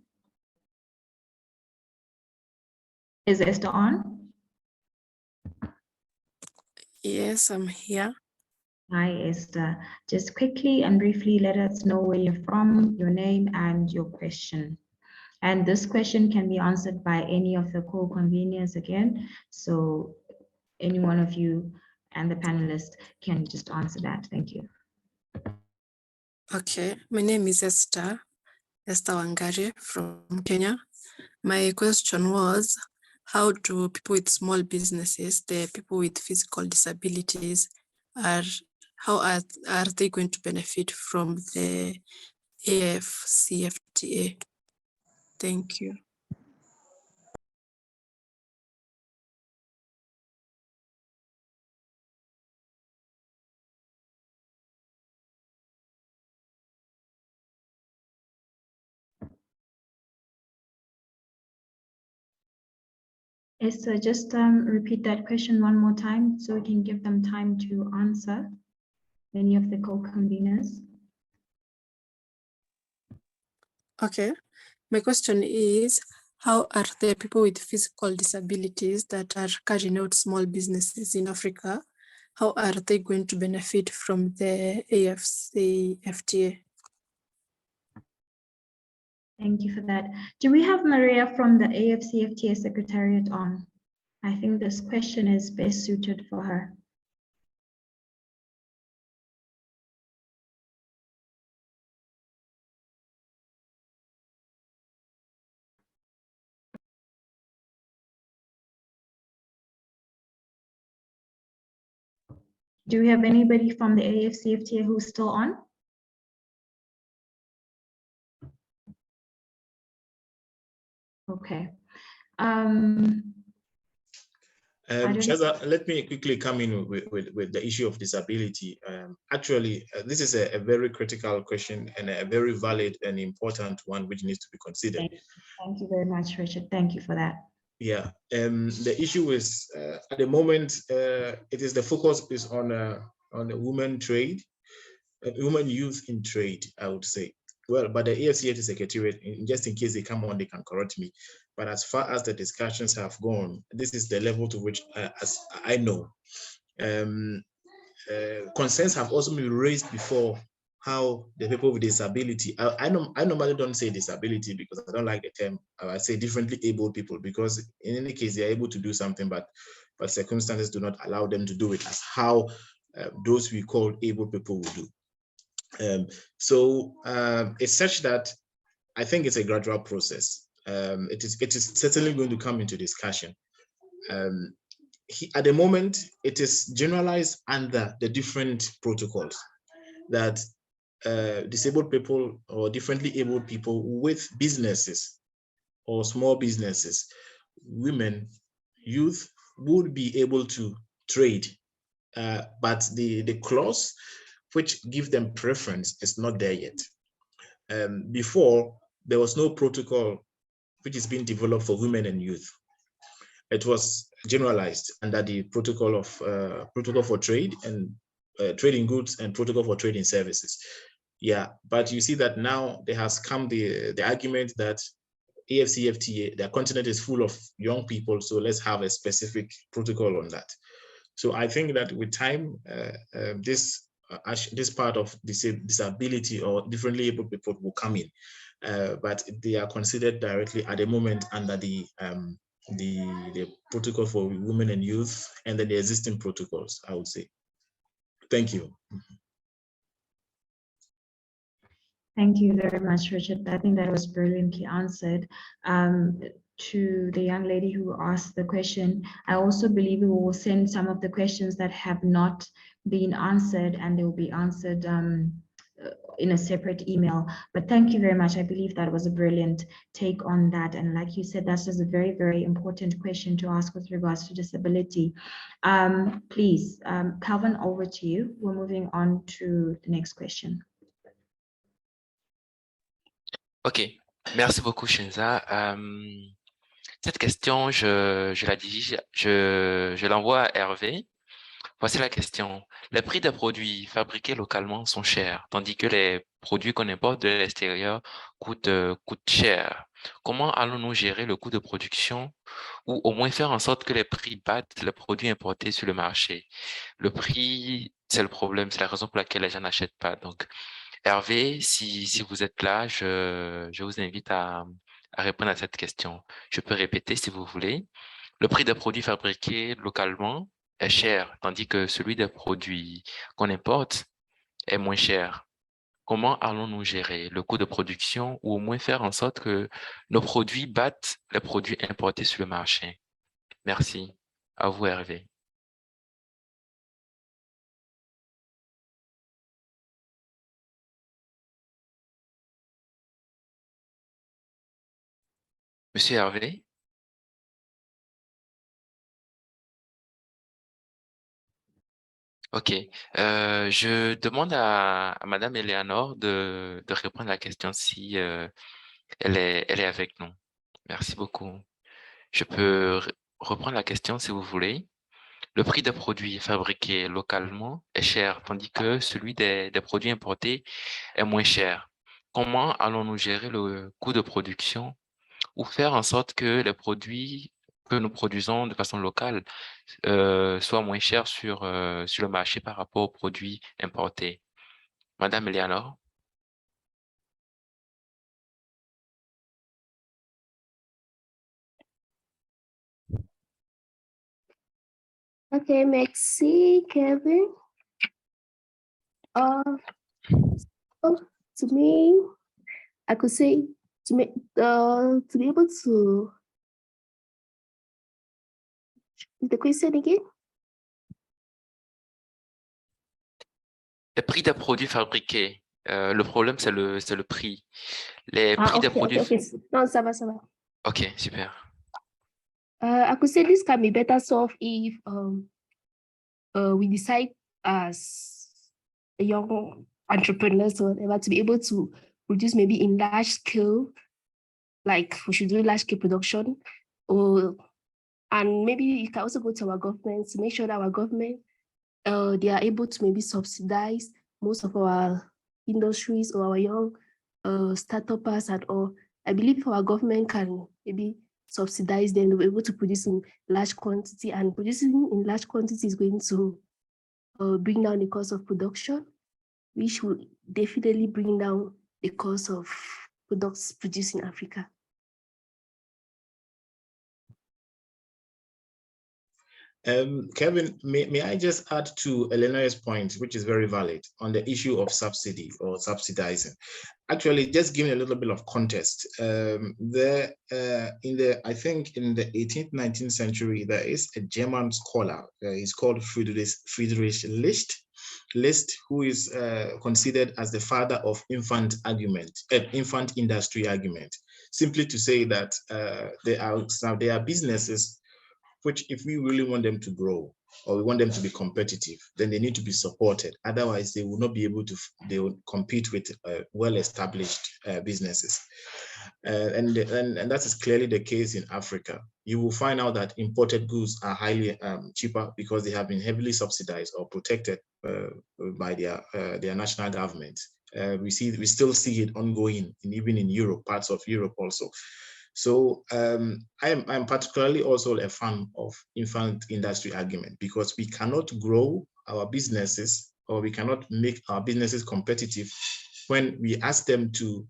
Is Esther on? Yes, I'm here. Hi, Esther. Just quickly and briefly let us know where you're from, your name, and your question. And this question can be answered by any of the co-conveners again. So any one of you and the panelists can just answer that. Thank you. Okay, my name is Esther Wangari from Kenya. My question was, how do people with small businesses, the people with physical disabilities, how are they going to benefit from the AfCFTA? Thank you. Esther, just repeat that question one more time so we can give them time to answer, any of the co-conveners. Okay, my question is, how are the people with physical disabilities that are carrying out small businesses in Africa, how are they going to benefit from the AfCFTA? Thank you for that. Do we have Maria from the AfCFTA Secretariat on? I think this question is best suited for her. Do we have anybody from the AfCFTA who's still on? Okay. Chaza, let me quickly come in with the issue of disability. Actually, this is a very critical question and a very valid and important one which needs to be considered. Thank you very much, Richard. Thank you for that. Yeah, the issue is at the moment, the focus is on the women trade, women youth in trade, I would say. Well, but the AfCFTA Secretariat, just in case they come on, they can correct me. But as far as the discussions have gone, this is the level to which, as I know, concerns have also been raised before how the people with disability, I normally don't say disability because I don't like the term. I say differently abled people because in any case, they're able to do something, but circumstances do not allow them to do it as how those we call able people will do. It's such that I think it's a gradual process. It is certainly going to come into discussion. At the moment, it is generalized under the different protocols that disabled people or differently abled people with businesses or small businesses, women, youth would be able to trade, but the clause which give them preference is not there yet. Before, there was no protocol which is being developed for women and youth. It was generalized under the protocol of protocol for trade and trading goods and protocol for trading services. Yeah, but you see that now there has come the argument that AfCFTA, the continent is full of young people, so let's have a specific protocol on that. So I think that with time, this part of disability or differently able people will come in, but they are considered directly at the moment under the protocol for women and youth and then the existing protocols, I would say. Thank you. Thank you very much, Richard. I think that was brilliantly answered. To the young lady who asked the question, I also believe we will send some of the questions that have not been answered, and they will be answered in a separate email. But thank you very much. I believe that was a brilliant take on that. And like you said, that's just a very, very important question to ask with regards to disability. Please, Calvin, over to you. We're moving on to the next question. Ok, merci beaucoup, Shenza. Cette question, je la dirige, je l'envoie à Hervé. Voici la question. Les prix des produits fabriqués localement sont chers, tandis que les produits qu'on importe de l'extérieur coûtent cher. Comment allons-nous gérer le coût de production ou au moins faire en sorte que les prix battent les produits importés sur le marché? Le prix, c'est le problème, c'est la raison pour laquelle les gens n'achètent pas. Donc, Hervé, si vous êtes là, je vous invite à répondre à cette question. Je peux répéter si vous voulez. Le prix des produits fabriqués localement est cher, tandis que celui des produits qu'on importe est moins cher. Comment allons-nous gérer le coût de production ou au moins faire en sorte que nos produits battent les produits importés sur le marché? Merci. À vous, Hervé. Monsieur Hervé? Ok. Je demande à Madame Eleanor de répondre à la question si elle est avec nous. Merci beaucoup. Je peux reprendre la question si vous voulez. Le prix des produits fabriqués localement est cher, tandis que celui des produits importés est moins cher. Comment allons-nous gérer le coût de production ou faire en sorte que les produits que nous produisons de façon locale soient moins chers sur le marché par rapport aux produits importés? Madame Eleanor? Okay, merci, Kevin. To me, I could say to be able to. The question again? Le prix des produits fabriqués. Le problème, c'est le prix. Les prix des produits. Okay. Non, ça va. Ok, super. I could say this can be better solved if we decide as a young entrepreneurs or whatever to be able to produce maybe in large scale, like we should do large scale production, and maybe you can also go to our government to make sure that our government they are able to maybe subsidize most of our industries or our young startups and all. I believe if our government can maybe subsidize them, they'll be able to produce in large quantity, and producing in large quantity is going to bring down the cost of production, which will definitely bring down the cost of products produced in Africa. Kevin, may I just add to Eleanor's point, which is very valid, on the issue of subsidy or subsidizing. Actually, just giving a little bit of context. I think in the 18th, 19th century, there is a German scholar. He's called Friedrich List. list who is considered as the father of infant industry argument, simply to say that there are businesses which, if we really want them to grow or we want them to be competitive, then they need to be supported. Otherwise, they will not be able to, they will compete with well-established businesses. And that is clearly the case in Africa. You will find out that imported goods are highly cheaper because they have been heavily subsidized or protected by their national government. We still see it ongoing, even in Europe, parts of Europe also. So I'm particularly also a fan of infant industry argument, because we cannot grow our businesses, or we cannot make our businesses competitive when we ask them to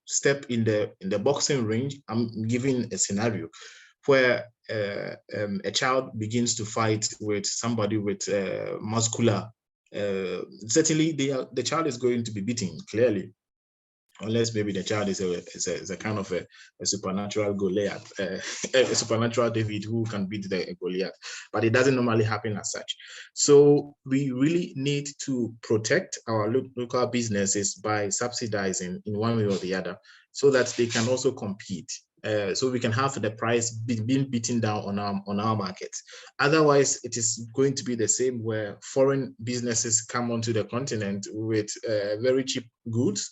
step in the boxing ring. I'm giving a scenario where a child begins to fight with somebody with muscular. Certainly, the child is going to be beaten, clearly, unless maybe the child is a kind of a supernatural Goliath, a supernatural David who can beat the Goliath, but it doesn't normally happen as such. So we really need to protect our local businesses by subsidizing in one way or the other, so that they can also compete. So we can have the price being beaten down on our markets. Otherwise, it is going to be the same, where foreign businesses come onto the continent with very cheap goods,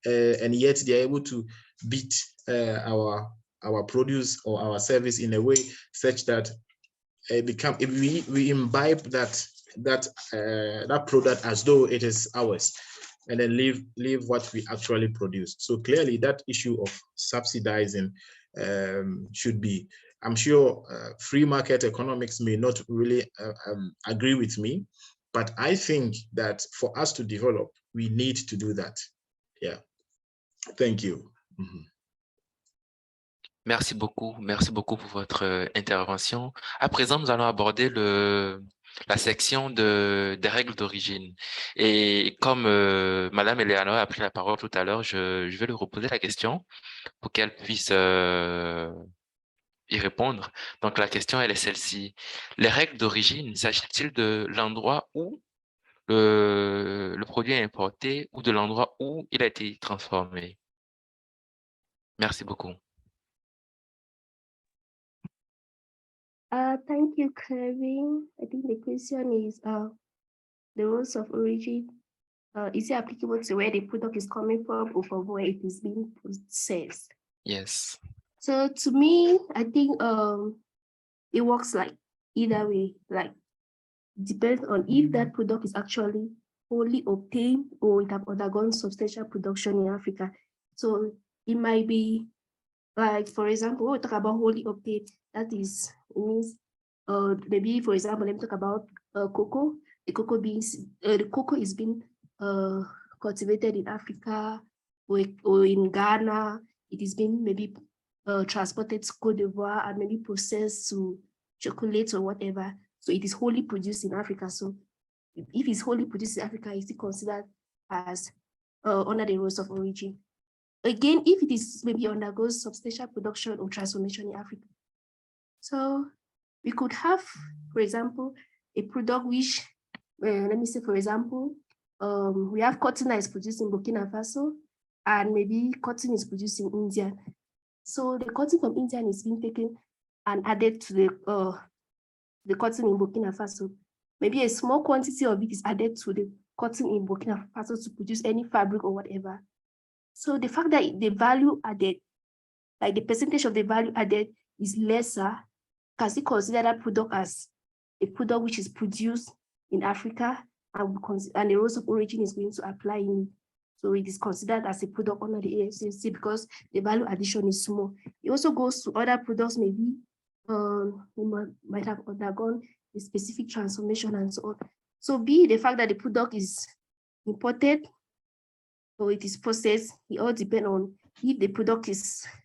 and yet they are able to beat our produce or our service in a way such that if we imbibe that product as though it is ours, and then leave what we actually produce. So clearly, that issue of subsidizing should be, I'm sure free market economics may not really agree with me, but I think that for us to develop, we need to do that. Yeah. Thank you. Merci beaucoup pour votre intervention. À présent, nous allons aborder la section des règles d'origine. Et comme Madame Eleanor a pris la parole tout à l'heure, je vais lui reposer la question pour qu'elle puisse y répondre. Donc la question, elle est celle-ci. Les règles d'origine, s'agit-il de l'endroit où le produit est importé ou de l'endroit où il a été transformé? Merci beaucoup. Thank you, Kevin. I think the question is the rules of origin. Is it applicable to where the product is coming from or from where it is being processed? Yes. So to me, I think it works like either way. Like, depends on if that product is actually wholly obtained or it have undergone substantial production in Africa. So it might be like, for example, we talk about wholly obtained. That is, it means maybe, for example, let me talk about cocoa. The cocoa beans, the cocoa is being cultivated in Africa or in Ghana. It is being maybe transported to Cote d'Ivoire and maybe processed to chocolate or whatever. So it is wholly produced in Africa. So if it's wholly produced in Africa, it's still considered as under the rules of origin. Again, if it is maybe undergoes substantial production or transformation in Africa. So we could have, for example, a product which, let me say, for example, we have cotton that is produced in Burkina Faso, and maybe cotton is produced in India. So the cotton from India is being taken and added to the cotton in Burkina Faso. Maybe a small quantity of it is added to the cotton in Burkina Faso to produce any fabric or whatever. So the fact that the value added, like the percentage of the value added is lesser, can still consider that product as a product which is produced in Africa, and the rules of origin is going to apply in it. So it is considered as a product under the AfCFTA because the value addition is small. It also goes to other products, maybe might have undergone a specific transformation and so on. So the fact that the product is imported or it is processed, it all depends on if the product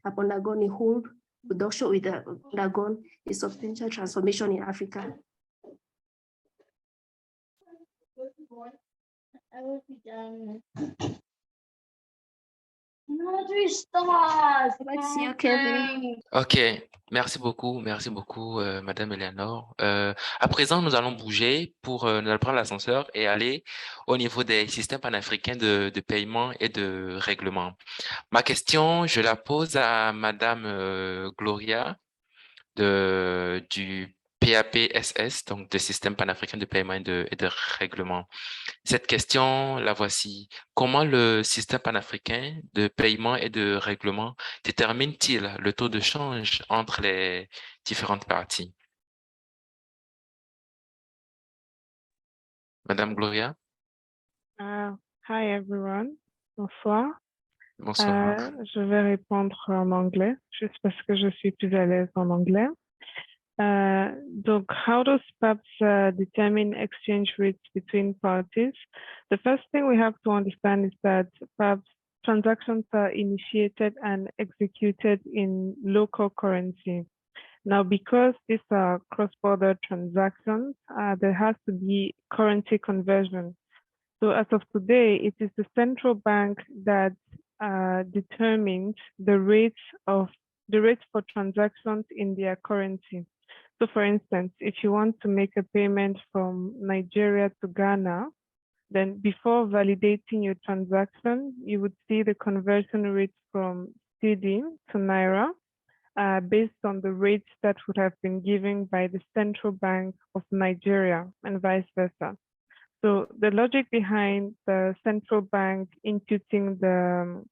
have undergone a whole production or it undergone a substantial transformation in Africa. Ok, merci beaucoup, Madame Eleanor. À présent, nous allons bouger nous allons prendre l'ascenseur et aller au niveau des systèmes panafricains de paiement et de règlement. Ma question, je la pose à Madame Gloria du PAPSS, donc de système panafricain de paiement et de règlement. Cette question, la voici. Comment le système panafricain de paiement et de règlement détermine-t-il le taux de change entre les différentes parties? Madame Gloria? Hi everyone. Bonsoir. Bonsoir. Je vais répondre en anglais, juste parce que je suis plus à l'aise en anglais. Donc, how does PAPS determine exchange rates between parties? The first thing we have to understand is that PAPS transactions are initiated and executed in local currency. Now, because these are cross-border transactions, there has to be currency conversion. So as of today, it is the central bank that determines the rates for transactions in their currency. So for instance, if you want to make a payment from Nigeria to Ghana, then before validating your transaction, you would see the conversion rate from CD to Naira based on the rates that would have been given by the Central Bank of Nigeria and vice versa. So the logic behind the central bank imputing the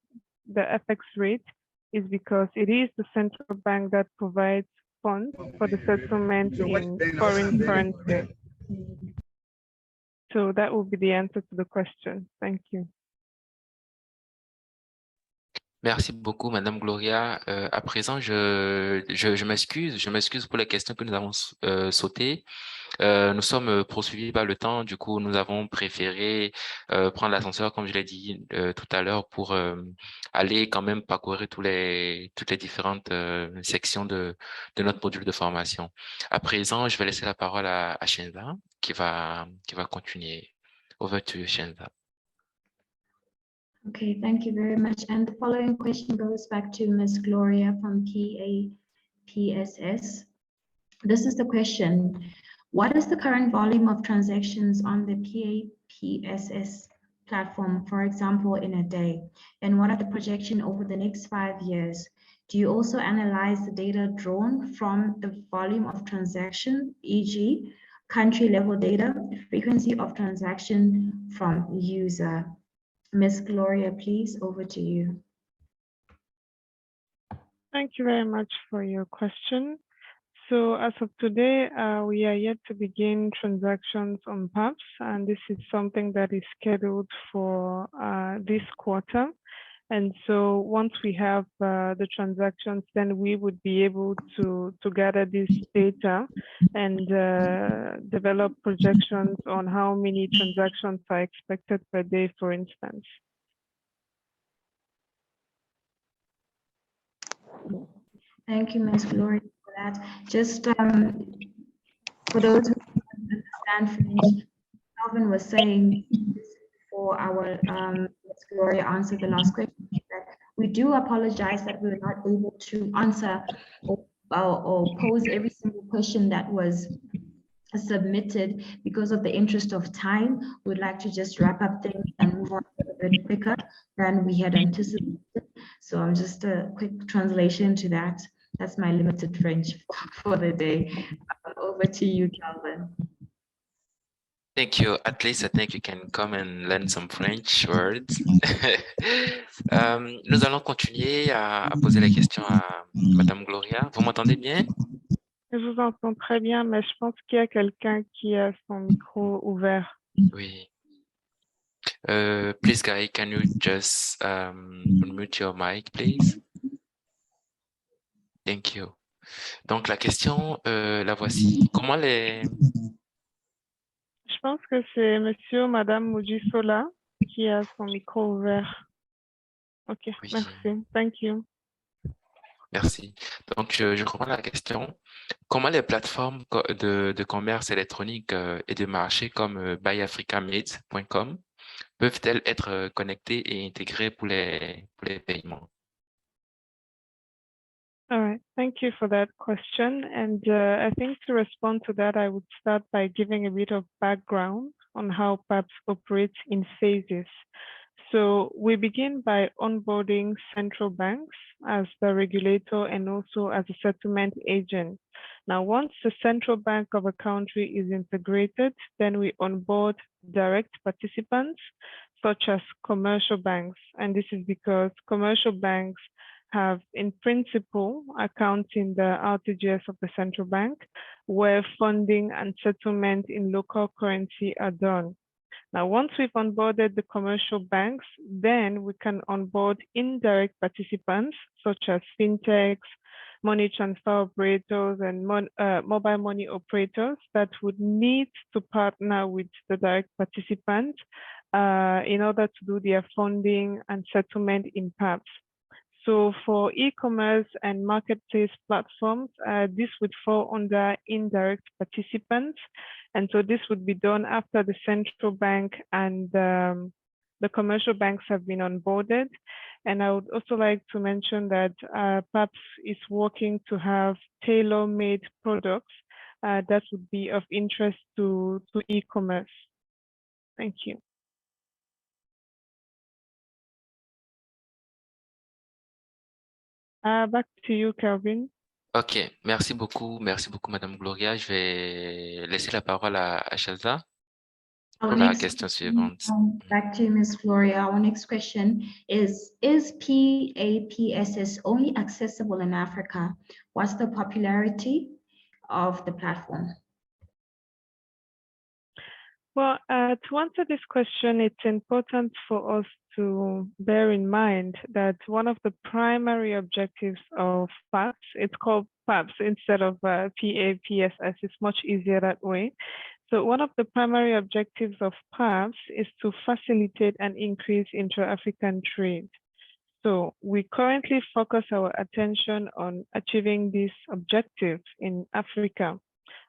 FX rate is because it is the central bank that provides funds for the settlement in foreign currency. So that will be the answer to the question. Thank you. Merci beaucoup, Madame Gloria. À présent, je m'excuse pour les questions que nous avons sautées. Nous sommes poursuivis par le temps, du coup, nous avons préféré prendre l'ascenseur, comme je l'ai dit tout à l'heure, pour aller quand même parcourir toutes les différentes sections de notre module de formation. À présent, je vais laisser la parole à Shenza, qui va continuer. Over to you, Shenza. Okay, thank you very much. And the following question goes back to Ms. Gloria from PAPSS. This is the question. What is the current volume of transactions on the PAPSS platform, for example, in a day? And what are the projections over the next 5 years? Do you also analyze the data drawn from the volume of transaction, e.g., country level data, frequency of transaction from user? Ms. Gloria, please, over to you. Thank you very much for your question. So as of today, we are yet to begin transactions on PAPS, and this is something that is scheduled for this quarter. And so once we have the transactions, then we would be able to gather this data and develop projections on how many transactions are expected per day, for instance. Thank you, Ms. Gloria, for that. Just for those who don't understand French, Alvin was saying before our Ms. Gloria answered the last question that we do apologize that we were not able to answer or pose every single question that was submitted because of the interest of time. We'd like to just wrap up things and move on a bit quicker than we had anticipated. So I'm just a quick translation to that. That's my limited French for the day. Over to you, Calvin. Thank you. At least I think you can come and learn some French words. Nous allons continuer à poser la question à Madame Gloria. Vous m'entendez bien? Je vous entends très bien, mais je pense qu'il y a quelqu'un qui a son micro ouvert. Oui. Please, Guy, can you just unmute your mic, please? Thank you. Donc, la question, la voici. Comment les... Je pense que c'est monsieur ou madame Mujisola qui a son micro ouvert. OK, oui. Merci. Thank you. Merci. Donc, je reprends la question. Comment les plateformes de commerce électronique et de marché comme buyafricamade.com peuvent-elles être connectées et intégrées pour les paiements? All right, thank you for that question. And I think to respond to that, I would start by giving a bit of background on how PAPS operates in phases. So we begin by onboarding central banks as the regulator and also as a settlement agent. Now, once the central bank of a country is integrated, then we onboard direct participants such as commercial banks. And this is because commercial banks have in principle accounts in the RTGS of the central bank where funding and settlement in local currency are done. Now, once we've onboarded the commercial banks, then we can onboard indirect participants such as fintechs, money transfer operators, and mobile money operators that would need to partner with the direct participant in order to do their funding and settlement in PAPS. So for e-commerce and marketplace platforms, this would fall under indirect participants. And so this would be done after the central bank and the commercial banks have been onboarded. And I would also like to mention that PAPS is working to have tailor-made products that would be of interest to e-commerce. Thank you. Back to you, Kelvin. Ok, merci beaucoup, Madame Gloria. Je vais laisser la parole à Chaza pour la question suivante. Back to Ms. Gloria. Our next question is PAPSS only accessible in Africa? What's the popularity of the platform? Well, to answer this question, it's important for us to bear in mind that one of the primary objectives of PAPS, it's called PAPS instead of PAPSS, it's much easier that way. So one of the primary objectives of PAPS is to facilitate and increase intra-African trade. So we currently focus our attention on achieving this objective in Africa.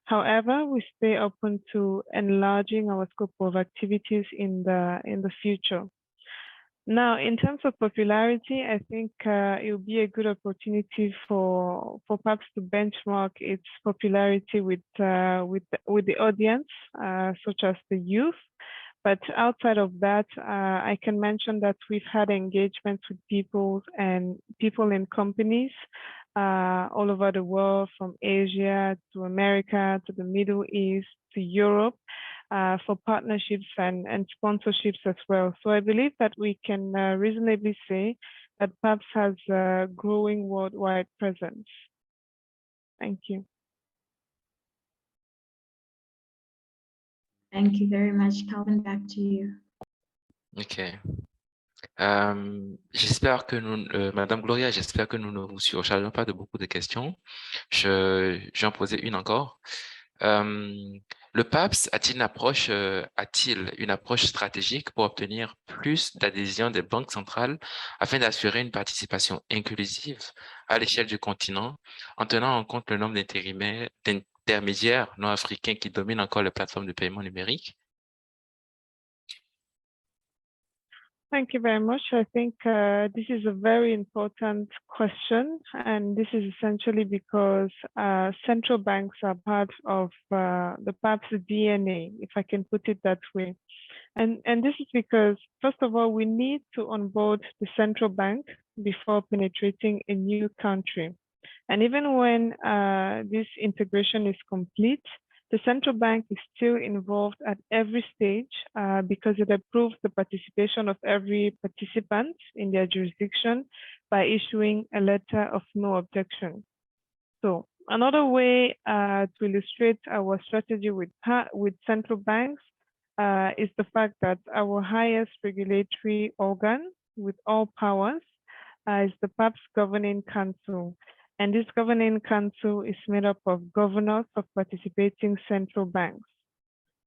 However, we stay open to enlarging our scope of activities in the future. Now, in terms of popularity, I think it will be a good opportunity for PAPS to benchmark its popularity with the audience, such as the youth. But outside of that, I can mention that we've had engagements with people in companies all over the world, from Asia to America to the Middle East to Europe, for partnerships and sponsorships as well. So I believe that we can reasonably say that PAPS has a growing worldwide presence. Thank you. Thank you very much, Calvin. Back to you. Ok. J'espère que Madame Gloria, j'espère que nous ne vous surchargeons pas de beaucoup de questions. J'en posais une encore. Le PAPS a-t-il une approche stratégique pour obtenir plus d'adhésion des banques centrales afin d'assurer une participation inclusive à l'échelle du continent en tenant en compte le nombre d'intermédiaires non africains qui dominent encore les plateformes de paiement numérique? Thank you very much. I think this is a very important question, and this is essentially because central banks are part of the PAPS DNA, if I can put it that way. And this is because, first of all, we need to onboard the central bank before penetrating a new country. And even when this integration is complete, the central bank is still involved at every stage because it approves the participation of every participant in their jurisdiction by issuing a letter of no objection. So another way to illustrate our strategy with central banks is the fact that our highest regulatory organ with all powers is the PAPS Governing Council. And this Governing Council is made up of governors of participating central banks.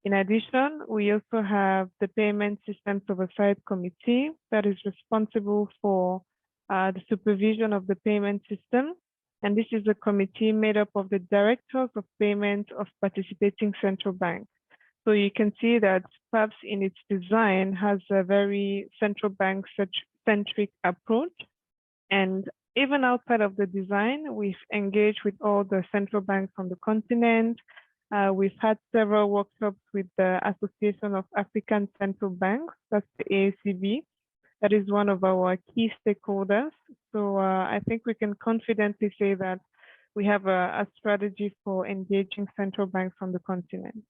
In addition, we also have the Payment Systems Oversight Committee that is responsible for the supervision of the payment system. And this is a committee made up of the directors of payment of participating central banks. So you can see that PABS in its design has a very central bank centric approach. And even outside of the design, we've engaged with all the central banks on the continent. We've had several workshops with the Association of African Central Banks, that's the AACB. That is one of our key stakeholders. So I think we can confidently say that we have a strategy for engaging central banks on the continent.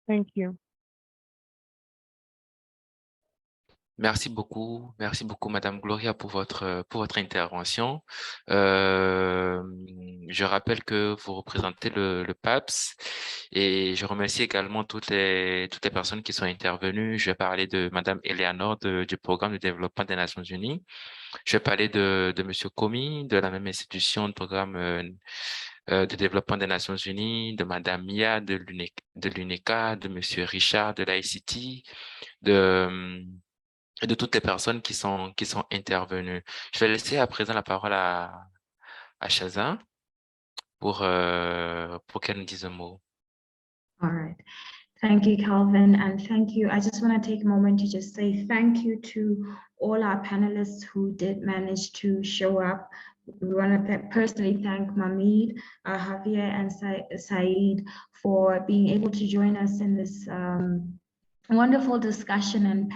Thank you. Merci beaucoup, Madame Gloria, pour votre intervention. Je rappelle que vous représentez le PABS et je remercie également toutes les personnes qui sont intervenues. Je vais parler de Madame Eleanor du Programme de développement des Nations Unies. Je vais parler de Monsieur Komi, de la même institution de programme de développement des Nations Unies, de Madame Mia de l'UNECA, de Monsieur Richard de l'ICT, de toutes les personnes qui sont intervenues. Je vais laisser à présent la parole à Chaza pour qu'elle nous dise un mot. All right. Thank you, Calvin, and thank you. I just want to take a moment to just say thank you to all our panelists who did manage to show up. We want to personally thank Mahmoud, Javier, and Saeed for being able to join us in this wonderful discussion and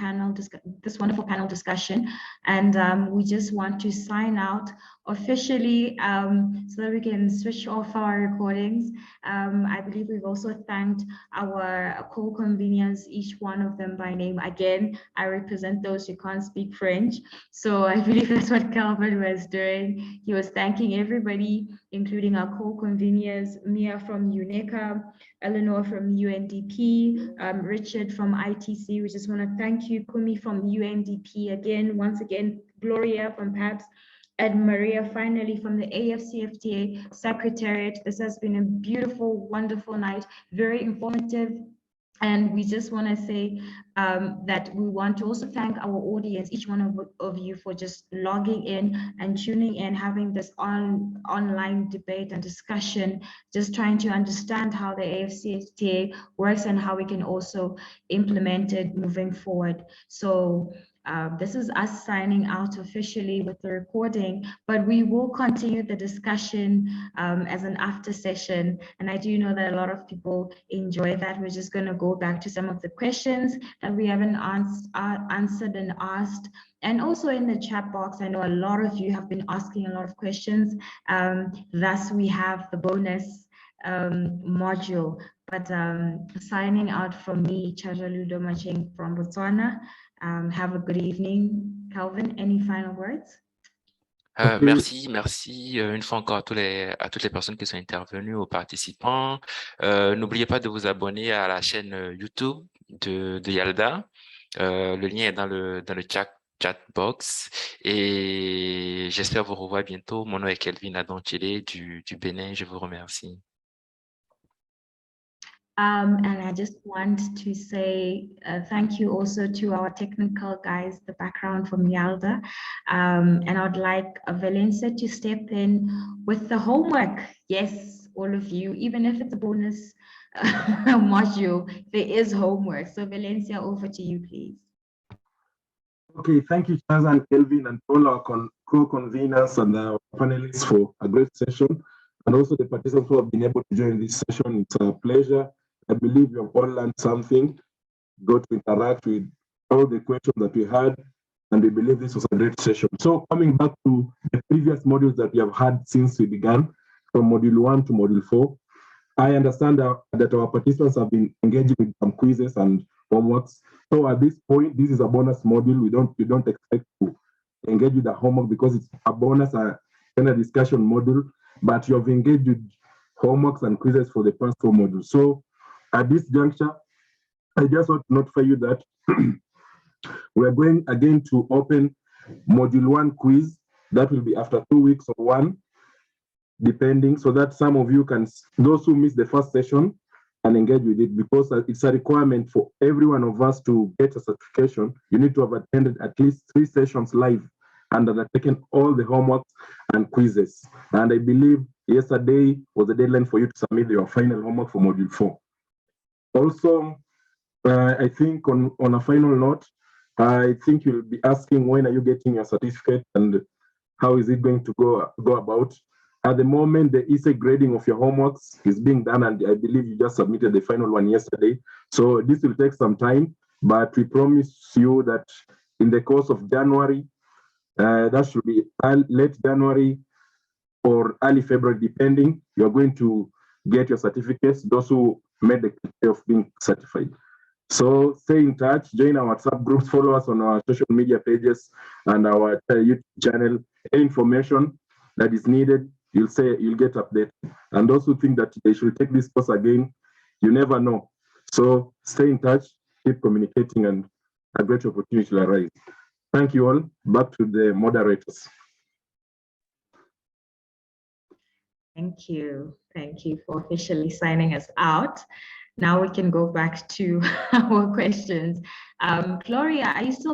this wonderful panel discussion. And we just want to sign out officially so that we can switch off our recordings. I believe we've also thanked our co-conveners, each one of them by name. Again, I represent those who can't speak French. So I believe that's what Calvin was doing. He was thanking everybody, including our co-conveners, Mia from UNECA, Eleanor from UNDP, Richard from ITC. We just want to thank you, Kumi from UNDP again, once again, Gloria from PABS, and Maria finally from the AfCFTA Secretariat. This has been a beautiful, wonderful night, very informative. And we just want to say that we want to also thank our audience, each one of you, for just logging in and tuning in, having this online debate and discussion, just trying to understand how the AfCFTA works and how we can also implement it moving forward. So this is us signing out officially with the recording, but we will continue the discussion as an after session. And I do know that a lot of people enjoy that. We're just going to go back to some of the questions that we haven't answered and asked. And also in the chat box, I know a lot of you have been asking a lot of questions. Thus, we have the bonus module. But signing out from me, Chajaludo Macheng from Botswana. Have a good evening. Calvin, any final words? Merci une fois encore à toutes les personnes qui sont intervenues, aux participants. N'oubliez pas de vous abonner à la chaîne YouTube de YALDA. Le lien est dans le chat box et j'espère vous revoir bientôt. Mon nom est Kelvin Adonchele du Bénin. Je vous remercie. And I just want to say thank you also to our technical guys, the background from YALDA. And I'd like Valencia to step in with the homework. Yes, all of you, even if it's a bonus module, there is homework. So Valencia, over to you, please. Okay, thank you, Chaz and Kelvin, and all our co-conveners and our panelists for a great session, and also the participants who have been able to join this session. It's a pleasure. I believe you have all learned something, got to interact with all the questions that we had, and we believe this was a great session. So coming back to the previous modules that we have had since we began, from Module 1 to Module 4, I understand that our participants have been engaging with some quizzes and homeworks. So at this point, this is a bonus module. We don't expect to engage with the homework because it's a bonus kind of discussion module, but you have engaged with homeworks and quizzes for the past 4 modules. So at this juncture, I just want to notify you that we are going again to open Module 1 quiz. That will be after 2 weeks or 1, depending, so that some of you can, those who missed the first session, can engage with it, because it's a requirement for every one of us to get a certification. You need to have attended at least 3 sessions live and undertaken all the homeworks and quizzes. And I believe yesterday was the deadline for you to submit your final homework for Module 4. Also, I think on a final note, I think you'll be asking when are you getting your certificate and how is it going to go about. At the moment, the essay grading of your homeworks is being done, and I believe you just submitted the final one yesterday. So this will take some time, but we promise you that in the course of January, that should be late January or early February, depending, you're going to get your certificates, those who made the criteria of being certified. So stay in touch, join our WhatsApp groups, follow us on our social media pages and our YouTube channel. Any information that is needed, you'll get updated. And those who think that they should take this course again, you never know. So stay in touch, keep communicating, and a great opportunity will arise. Thank you all. Back to the moderators. Thank you. Thank you for officially signing us out. Now we can go back to our questions. Gloria, are you still back?